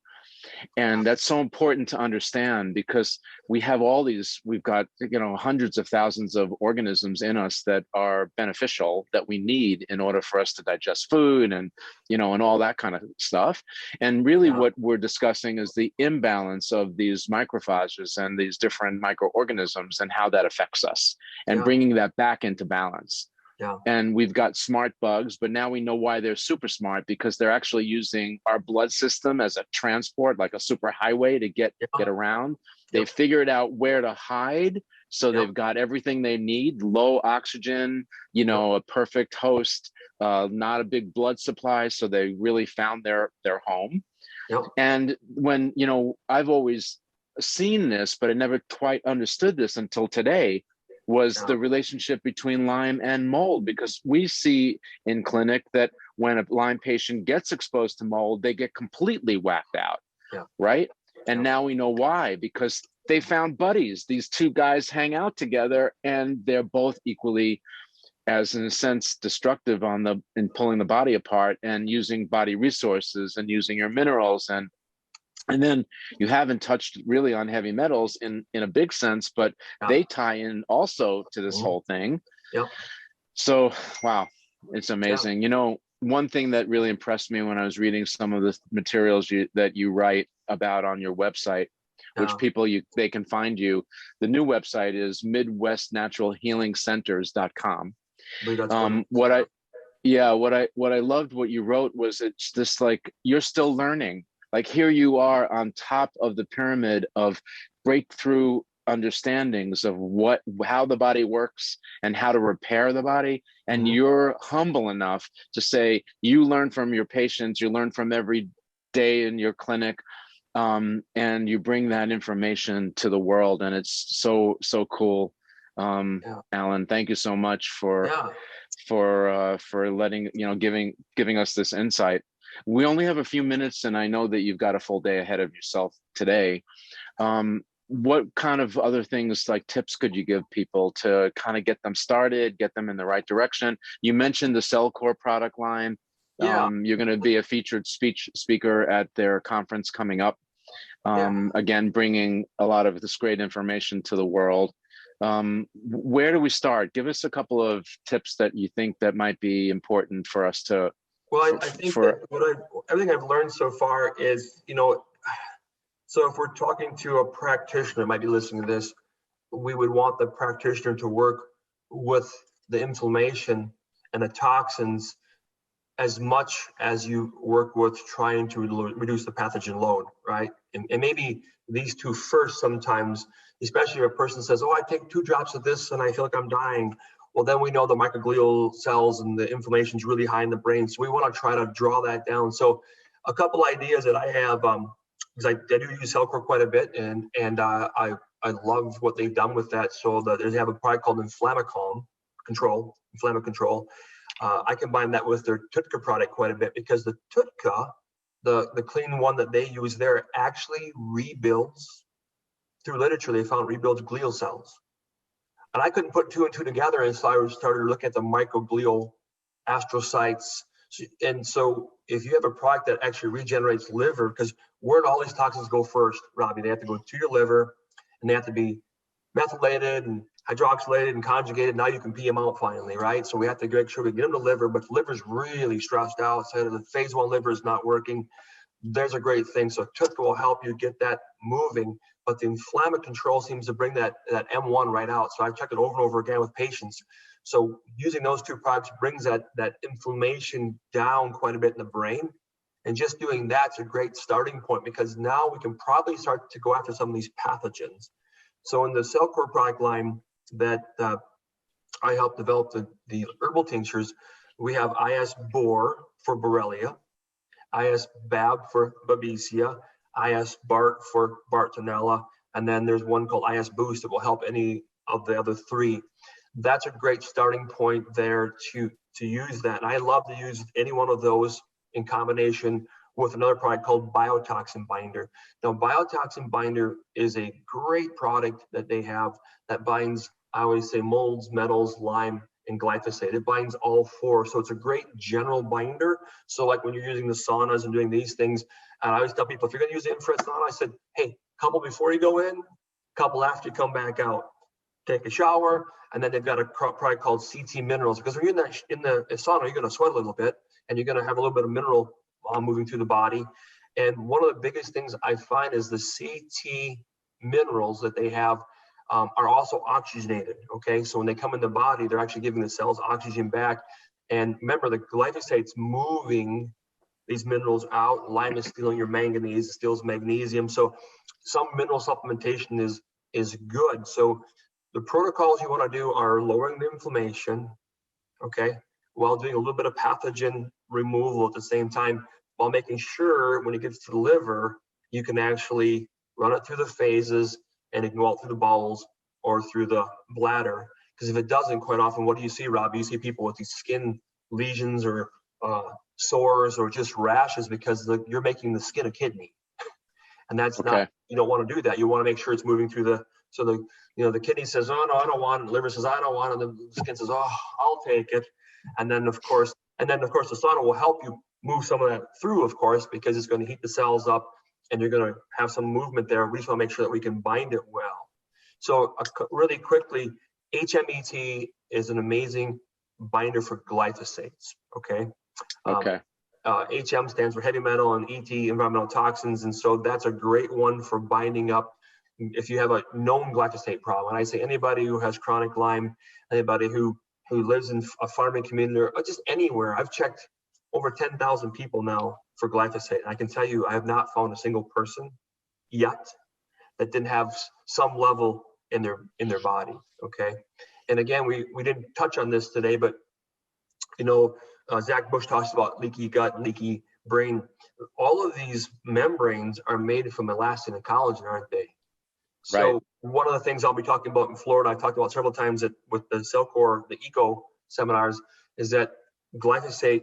And that's so important to understand, because we've got hundreds of thousands of organisms in us that are beneficial, that we need in order for us to digest food and and all that kind of stuff. And really what we're discussing is the imbalance of these macrophages and these different microorganisms and how that affects us, and bringing that back into balance. Yeah. And we've got smart bugs, but now we know why they're super smart, because they're actually using our blood system as a transport, like a super highway to get around. They figured out where to hide. So they've got everything they need, low oxygen, a perfect host, not a big blood supply. So they really found their home. Yep. And when, I've always seen this, but I never quite understood this until today, was the relationship between Lyme and mold, because we see in clinic that when a Lyme patient gets exposed to mold, they get completely whacked out, right? And now we know why, because they found buddies. These two guys hang out together, and they're both equally, as in a sense, destructive in pulling the body apart and using body resources and using your minerals. And then you haven't touched really on heavy metals in a big sense, but they tie in also to this whole thing. Yep. So, wow, it's amazing. One thing that really impressed me when I was reading some of the materials that you write about on your website, which people they can find you. The new website is MidwestNaturalHealingCenters.com. What I loved what you wrote was, it's just like, you're still learning. Like, here you are on top of the pyramid of breakthrough understandings of how the body works and how to repair the body. And you're humble enough to say you learn from your patients, you learn from every day in your clinic, and you bring that information to the world. And it's so cool. Alan, thank you so much for letting, giving us this insight. We only have a few minutes, and I know that you've got a full day ahead of yourself today. What kind of other things, like tips, could you give people to kind of get them started, get them in the right direction? You mentioned the Cellcore product line. You're going to be a featured speaker at their conference coming up. Again, bringing a lot of this great information to the world. Where do we start? Give us a couple of tips that you think that might be important for us to. Well, I think that everything I've learned so far is, so if we're talking to a practitioner, might be listening to this, we would want the practitioner to work with the inflammation and the toxins as much as you work with trying to reduce the pathogen load, right? And maybe these two first sometimes, especially if a person says, oh, I take 2 drops of this and I feel like I'm dying. Well, then we know the microglial cells and the inflammation is really high in the brain. So we want to try to draw that down. So a couple ideas that I have, because I do use Cellcore quite a bit, and I love what they've done with that. So they have a product called Inflamma Control. I combine that with their Tutka product quite a bit, because the Tutka, the clean one that they use there, actually rebuilds, through literature, they found rebuilds glial cells. And I couldn't put 2 and 2 together, and so I started looking at the microglial astrocytes. And so if you have a product that actually regenerates liver, because where do all these toxins go first, Robbie? They have to go to your liver, and they have to be methylated and hydroxylated and conjugated. Now you can pee them out finally, right? So we have to make sure we get them to liver, but the liver's really stressed out. So the phase 1 liver is not working. There's a great thing. So TUTCA will help you get that moving, but the inflammatory control seems to bring that M1 right out. So I've checked it over and over again with patients. So using those 2 products brings that inflammation down quite a bit in the brain. And just doing that's a great starting point, because now we can probably start to go after some of these pathogens. So in the Cellcore product line that I helped develop the herbal tinctures, we have IS Bor for Borrelia, IS Bab for Babesia, IS Bart for Bartonella, and then there's one called IS Boost that will help any of the other 3. That's a great starting point there to use that. And I love to use any one of those in combination with another product called Biotoxin Binder. Now, Biotoxin Binder is a great product that they have that binds, I always say, molds, metals, Lyme, and glyphosate. It binds all 4. So it's a great general binder. So like when you're using the saunas and doing these things, and I always tell people, if you're going to use the infrared sauna, I said, hey, couple before you go in, couple after you come back out. Take a shower, and then they've got a product called CT Minerals, because when you're in the sauna, you're going to sweat a little bit, and you're going to have a little bit of mineral moving through the body. And one of the biggest things I find is the CT Minerals that they have are also oxygenated. Okay, so when they come in the body, they're actually giving the cells oxygen back. And remember, the glyphosate's moving these minerals out. Lyme is stealing your manganese, it steals magnesium. So some mineral supplementation is good. So the protocols you want to do are lowering the inflammation, okay, while doing a little bit of pathogen removal at the same time, while making sure when it gets to the liver, you can actually run it through the phases and it can go out through the bowels or through the bladder. Because if it doesn't, quite often, what do you see, Rob? You see people with these skin lesions or sores or just rashes because you're making the skin a kidney. And that's not, you don't want to do that. You want to make sure it's moving through the kidney says, oh no, I don't want it. The liver says, I don't want it. And the skin says, oh, I'll take it. And then of course, the sauna will help you move some of that through, of course, because it's going to heat the cells up and you're going to have some movement there. We just want to make sure that we can bind it well. So really quickly, HMET is an amazing binder for glyphosates, okay? HM stands for heavy metal and ET, environmental toxins. And so that's a great one for binding up if you have a known glyphosate problem. And I say anybody who has chronic Lyme, anybody who lives in a farming community or just anywhere. I've checked over 10,000 people now for glyphosate. And I can tell you, I have not found a single person yet that didn't have some level in their body, okay? And again, we didn't touch on this today, but Zach Bush talks about leaky gut, leaky brain. All of these membranes are made from elastin and collagen, aren't they? So one of the things I'll be talking about in Florida, I've talked about several times with the Cellcore, the Eco seminars, is that glyphosate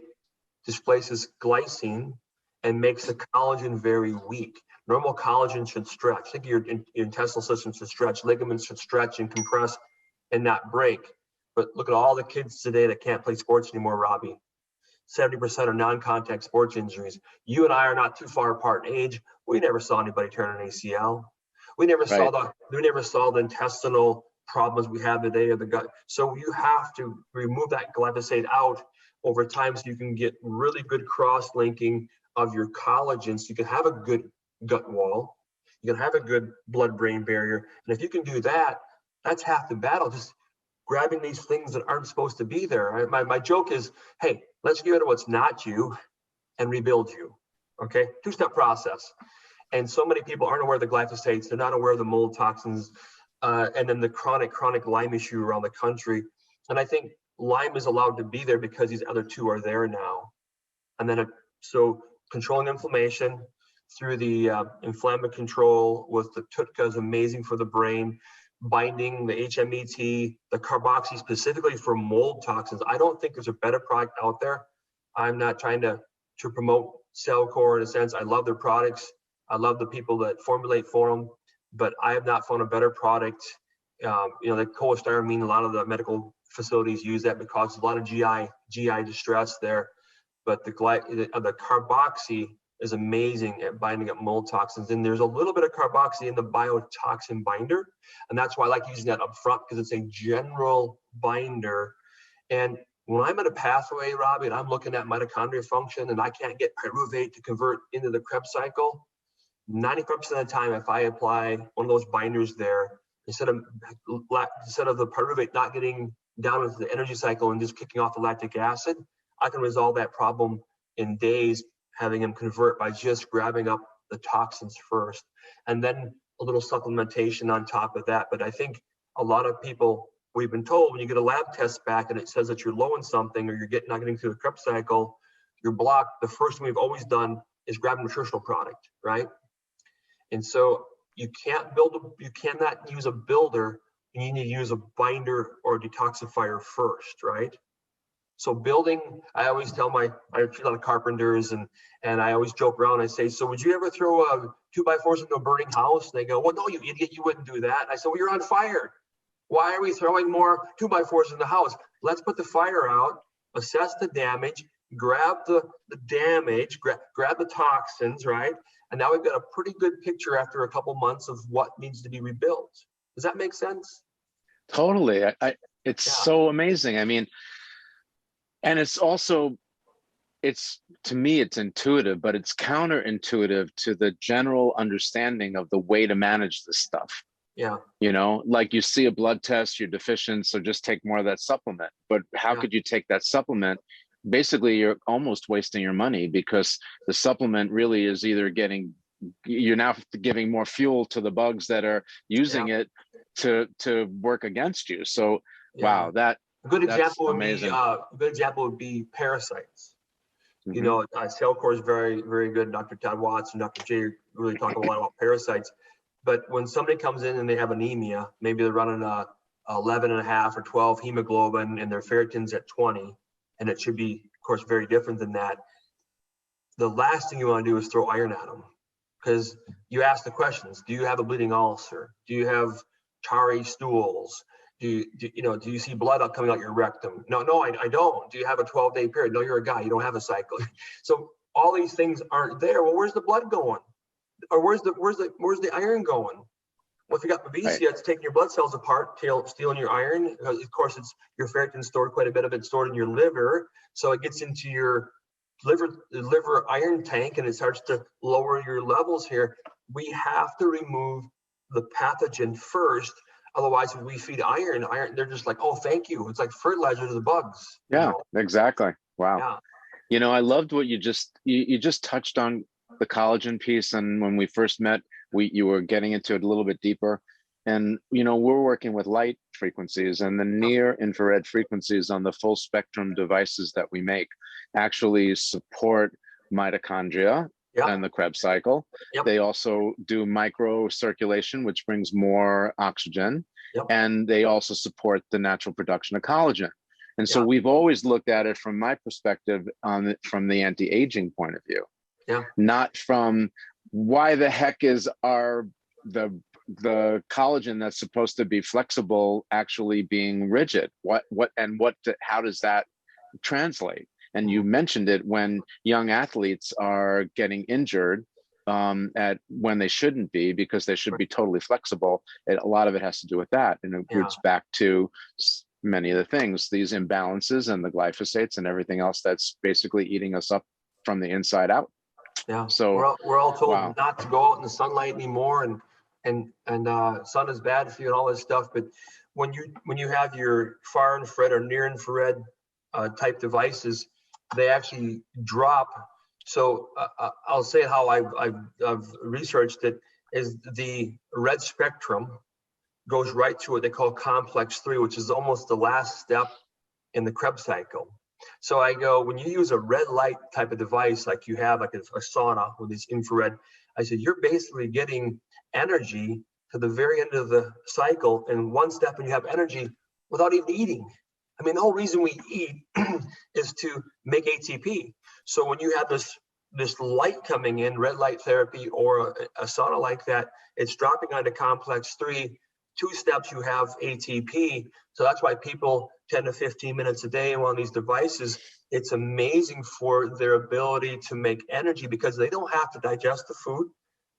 displaces glycine and makes the collagen very weak. Normal collagen should stretch. Think your intestinal system should stretch, ligaments should stretch and compress and not break. But look at all the kids today that can't play sports anymore, Robbie. 70% are non-contact sports injuries. You and I are not too far apart in age. We never saw anybody turn an ACL. We never saw the intestinal problems we have today of the gut. So you have to remove that glyphosate out over time so you can get really good cross-linking of your collagen so you can have a good gut wall. You can have a good blood-brain barrier. And if you can do that, that's half the battle. Just grabbing these things that aren't supposed to be there. My joke is, hey, let's get rid of what's not you and rebuild you. Okay, 2-step process. And so many people aren't aware of the glyphosates. They're not aware of the mold toxins, and then the chronic Lyme issue around the country. And I think Lyme is allowed to be there because these other 2 are there now. And then so controlling inflammation through the inflammatory control with the TUTCA is amazing for the brain. Binding the HMET, the carboxy specifically for mold toxins. I don't think there's a better product out there. I'm not trying to promote Cellcore in a sense. I love their products. I love the people that formulate for them, but I have not found a better product. The cholestyramine, a lot of the medical facilities use that because a lot of GI distress there. But the carboxy is amazing at binding up mold toxins. And there's a little bit of carboxy in the Biotoxin Binder. And that's why I like using that up front, because it's a general binder. And when I'm at a pathway, Robbie, and I'm looking at mitochondria function and I can't get pyruvate to convert into the Krebs cycle, 95% of the time, if I apply one of those binders there, instead of the pyruvate not getting down into the energy cycle and just kicking off the lactic acid, I can resolve that problem in days, having them convert by just grabbing up the toxins first, and then a little supplementation on top of that. But I think a lot of people, we've been told when you get a lab test back and it says that you're low in something or you're not getting through the Krebs cycle, you're blocked. The first thing we've always done is grab a nutritional product, right? And so you cannot use a builder. You need to use a binder or a detoxifier first, right? So building, I always tell I treat a lot of carpenters and I always joke around. I say, so would you ever throw a 2x4s into a burning house? And they go, well, no, you idiot, you wouldn't do that. I said, well, you're on fire. Why are we throwing more 2x4s in the house? Let's put the fire out, assess the damage, grab the damage, grab the toxins, right? And now we've got a pretty good picture after a couple months of what needs to be rebuilt. Does that make sense? Totally. It's so amazing. I mean, and it's also, to me, it's intuitive, but it's counterintuitive to the general understanding of the way to manage this stuff. Yeah. You know, like you see a blood test, you're deficient, so just take more of that supplement. But how could you take that supplement? Basically, you're almost wasting your money, because the supplement really is either you're now giving more fuel to the bugs that are using it to work against you. So, wow, a good example would be parasites. Mm-hmm. You know, Cellcore is very, very good. Dr. Todd Watts and Dr. J really talk a lot about parasites. But when somebody comes in and they have anemia, maybe they're running 11.5 or 12 hemoglobin and their ferritin's at 20, and it should be, of course, very different than that. The last thing you want to do is throw iron at them, because you ask the questions: do you have a bleeding ulcer? Do you have tarry stools? Do you see blood coming out your rectum? No, I don't. Do you have a 12-day period? No, you're a guy. You don't have a cycle. So all these things aren't there. Well, where's the blood going? Or where's the iron going? Well, if you got babesia, it's taking your blood cells apart, stealing your iron. Of course, it's your ferritin stored, quite a bit of it stored in your liver. So it gets into your liver iron tank and it starts to lower your levels here. We have to remove the pathogen first. Otherwise, if we feed iron, they're just like, oh, thank you. It's like fertilizer to the bugs. Yeah, exactly. Wow. Yeah. You know, I loved what you just touched on, the collagen piece. And when we first met, you were getting into it a little bit deeper. And, you know, we're working with light frequencies, and the near infrared frequencies on the full spectrum devices that we make actually support mitochondria and the Krebs cycle. They also do microcirculation, which brings more oxygen, and they also support the natural production of collagen. And so we've always looked at it from my perspective from the anti-aging point of view, not from why the heck is the collagen that's supposed to be flexible actually being rigid? How does that translate? And you mentioned it, when young athletes are getting injured when they shouldn't be, because they should be totally flexible. A lot of it has to do with that, and it roots back to many of the things, these imbalances and the glyphosates and everything else that's basically eating us up from the inside out. Yeah. So we're all told not to go out in the sunlight anymore, and sun is bad for you and all this stuff. But when you have your far infrared or near infrared type devices, they actually drop. So I'll say how I've researched it is the red spectrum goes right to what they call complex 3, which is almost the last step in the Krebs cycle. So I go, when you use a red light type of device, like you have like a sauna with this infrared, I said, you're basically getting energy to the very end of the cycle in one step, and you have energy without even eating. I mean, the whole reason we eat is to make ATP. So when you have this light coming in, red light therapy or a sauna like that, it's dropping onto complex 3. 2 steps, you have ATP. So that's why people 10 to 15 minutes a day on these devices, it's amazing for their ability to make energy because they don't have to digest the food.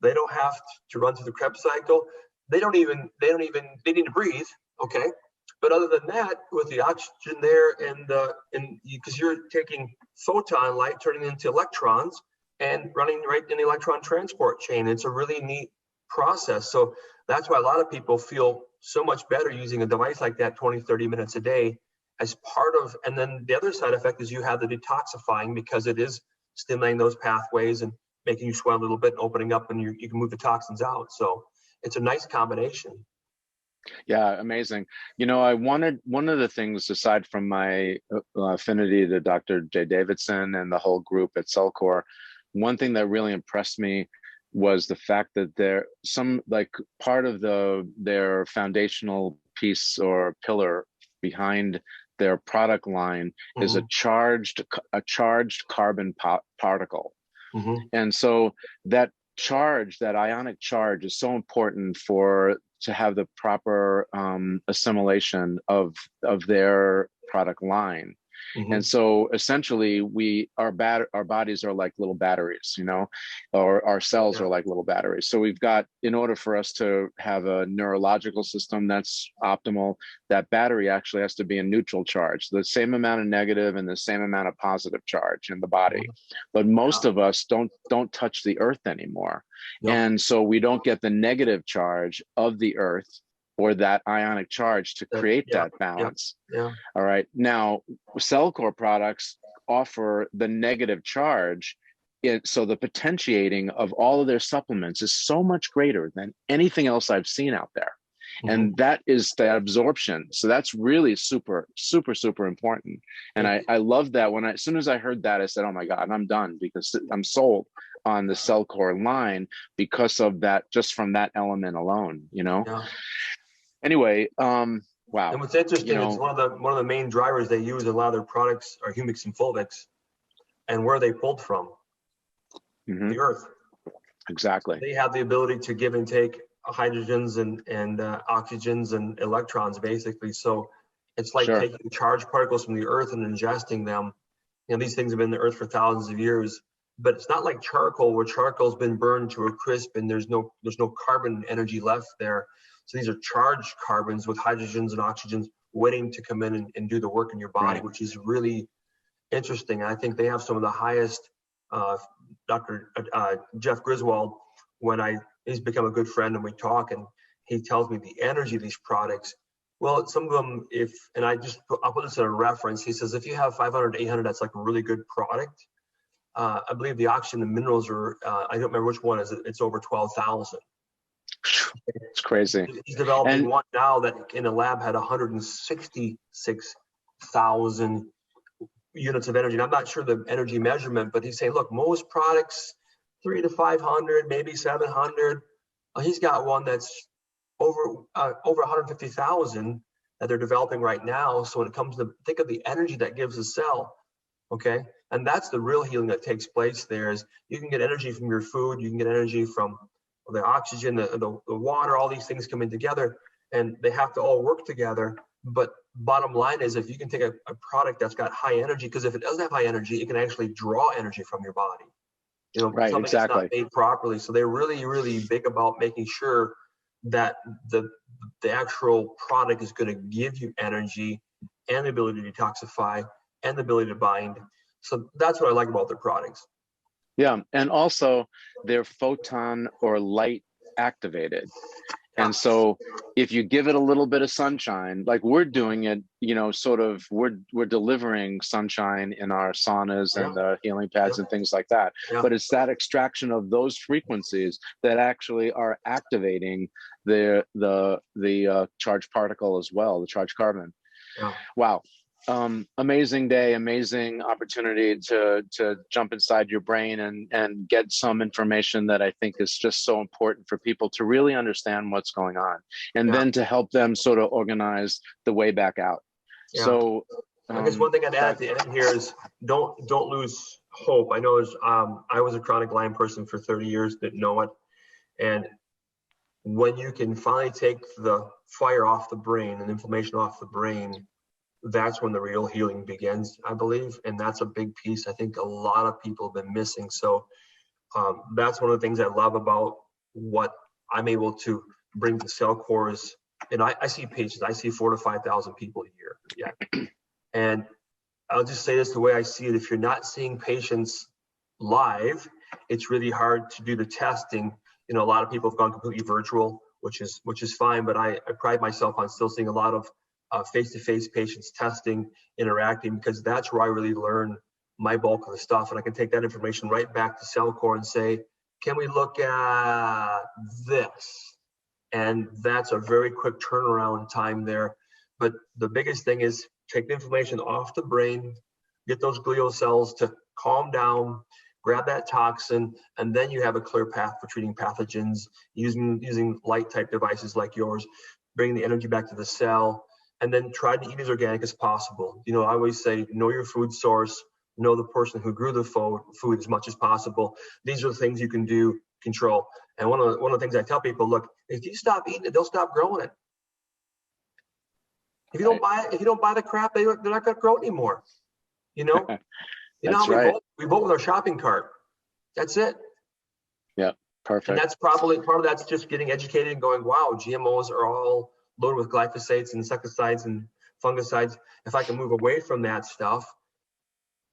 They don't have to run through the Krebs cycle. They need to breathe, okay? But other than that, with the oxygen there because you're taking photon light, turning into electrons and running right in the electron transport chain. It's a really neat process. So that's why a lot of people feel so much better using a device like that 20, 30 minutes a day as part of, and then the other side effect is you have the detoxifying because it is stimulating those pathways and making you sweat a little bit and opening up, and you can move the toxins out. So it's a nice combination. Yeah, amazing. You know, I wanted, one of the things aside from my affinity to Dr. J. Davidson and the whole group at Cellcore, one thing that really impressed me was the fact that there some like part of their foundational piece or pillar behind their product line is a charged carbon particle. And so that charge, that ionic charge, is so important to have the proper assimilation of their product line. And so essentially our bodies are like little batteries, you know, or our cells are like little batteries. So we've got, in order for us to have a neurological system that's optimal, that battery actually has to be a neutral charge, the same amount of negative and the same amount of positive charge in the body. But most of us don't touch the earth anymore. And so we don't get the negative charge of the earth or that ionic charge to create that balance. All right. Now, Cellcore products offer the negative charge. So the potentiating of all of their supplements is so much greater than anything else I've seen out there. And that is the absorption. So that's really super, super, super important. And I love that. As soon as I heard that, I said, oh my God, I'm done, because I'm sold on the Cellcore line because of that, just from that element alone, you know? Anyway, wow. And what's interesting, it's one of the main drivers they use in a lot of their products are humics and fulvics, and where are they pulled from? The earth. Exactly. They have the ability to give and take hydrogens and oxygens and electrons, basically. So it's like taking charged particles from the earth and ingesting them. You know, these things have been in the earth for thousands of years, but it's not like charcoal, where charcoal's been burned to a crisp and there's no carbon energy left there. So these are charged carbons with hydrogens and oxygens waiting to come in and do the work in your body, which is really interesting. I think they have some of the highest, Dr. Jeff Griswold, he's become a good friend and we talk, and he tells me the energy of these products. Well, some of them, I'll put this in a reference. He says, if you have 500, 800, that's like a really good product. I believe the oxygen and minerals are, I don't remember which one is it, it's over 12,000. It's crazy. He's developing one now that in a lab had 166,000 units of energy. And I'm not sure the energy measurement, but he's saying, look, most products 300 to 500, maybe 700. He's got one that's over 150,000 that they're developing right now. So when it comes to, think of the energy that gives a cell, okay? And that's the real healing that takes place there. Is you can get energy from your food, you can get energy from the oxygen, the water, all these things coming together, and they have to all work together. But bottom line is, if you can take a product that's got high energy, because if it doesn't have high energy, it can actually draw energy from your body. You know, something that's not made properly. So they're really, really big about making sure that the actual product is going to give you energy and the ability to detoxify and the ability to bind. So that's what I like about their products. Yeah, and also they're photon or light activated. And so if you give it a little bit of sunshine, like we're doing it, you know, sort of, we're delivering sunshine in our saunas and the healing pads and things like that. But it's that extraction of those frequencies that actually are activating the charged particle as well, the charged carbon. Wow. Amazing day, amazing opportunity to jump inside your brain and get some information that I think is just so important for people to really understand what's going on, and then to help them sort of organize the way back out. So I guess one thing I'd add at the end here is don't lose hope. I know I was a chronic Lyme person for 30 years, didn't know it. And when you can finally take the fire off the brain and inflammation off the brain, that's when the real healing begins, I believe. And that's a big piece I think a lot of people have been missing. So that's one of the things I love about what I'm able to bring to cell cores. And I see patients, I see 4,000 to 5,000 people a year. Yeah. And I'll just say this the way I see it. If you're not seeing patients live, it's really hard to do the testing. You know, a lot of people have gone completely virtual, which is fine, but I pride myself on still seeing a lot of face-to-face patients testing, interacting, because that's where I really learn my bulk of the stuff. And I can take that information right back to Cellcore and say, can we look at this? And that's a very quick turnaround time there. But the biggest thing is take the inflammation off the brain, get those glial cells to calm down, grab that toxin, and then you have a clear path for treating pathogens using light type devices like yours, bringing the energy back to the cell, and then try to eat as organic as possible. You know, I always say, know your food source, know the person who grew the food as much as possible. These are the things you can do, control. And one of the things I tell people, look, if you stop eating it, they'll stop growing it. If you don't buy it, if you don't buy the crap, they're not going to grow it anymore. You know, you know how right. we vote with our shopping cart. That's it. Yeah, perfect. And that's probably part of that's just getting educated and going, wow, GMOs are all loaded with glyphosates, insecticides, and fungicides. If I can move away from that stuff,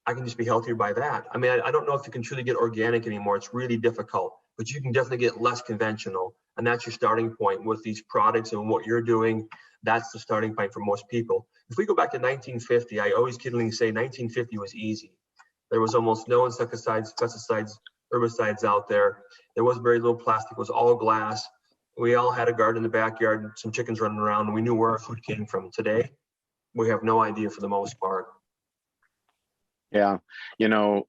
I can just be healthier by that. I mean, I don't know if you can truly get organic anymore. It's really difficult, but you can definitely get less conventional. And that's your starting point with these products and what you're doing. That's the starting point for most people. If we go back to 1950, I always kiddingly say 1950 was easy. There was almost no insecticides, pesticides, herbicides out there. There was very little plastic. It was all glass. We all had a garden in the backyard and some chickens running around, and we knew where our food came from. Today, we have no idea for the most part. Yeah, you know,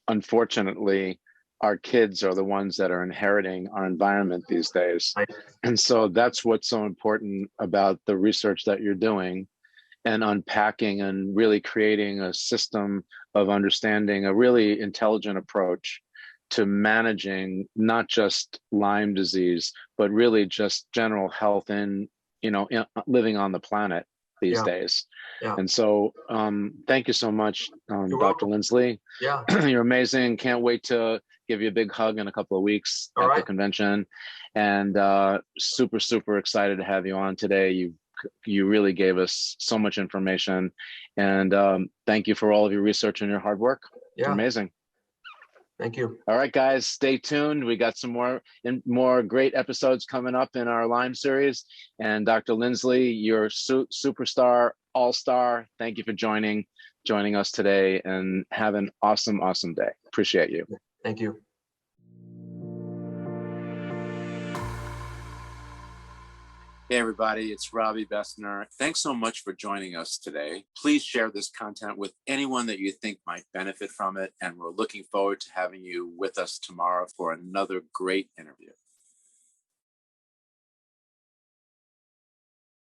unfortunately, our kids are the ones that are inheriting our environment these days. Right. And so that's what's so important about the research that you're doing and unpacking and really creating a system of understanding, a really intelligent approach to managing not just Lyme disease, but really just general health in, you know, living on the planet these days. Yeah. And so thank you so much, Dr. Linsley. Yeah. You're amazing. Can't wait to give you a big hug in a couple of weeks at the convention. And super, super excited to have you on today. You really gave us so much information. And thank you for all of your research and your hard work. Yeah. It's amazing. Thank you. All right, guys, stay tuned. We got some more great episodes coming up in our Lyme series. And Dr. Linsley, you're superstar, all-star. Thank you for joining us today, and have an awesome, awesome day. Appreciate you. Thank you. Hey everybody, it's Robbie Bessner. Thanks so much for joining us today. Please share this content with anyone that you think might benefit from it, and we're looking forward to having you with us tomorrow for another great interview.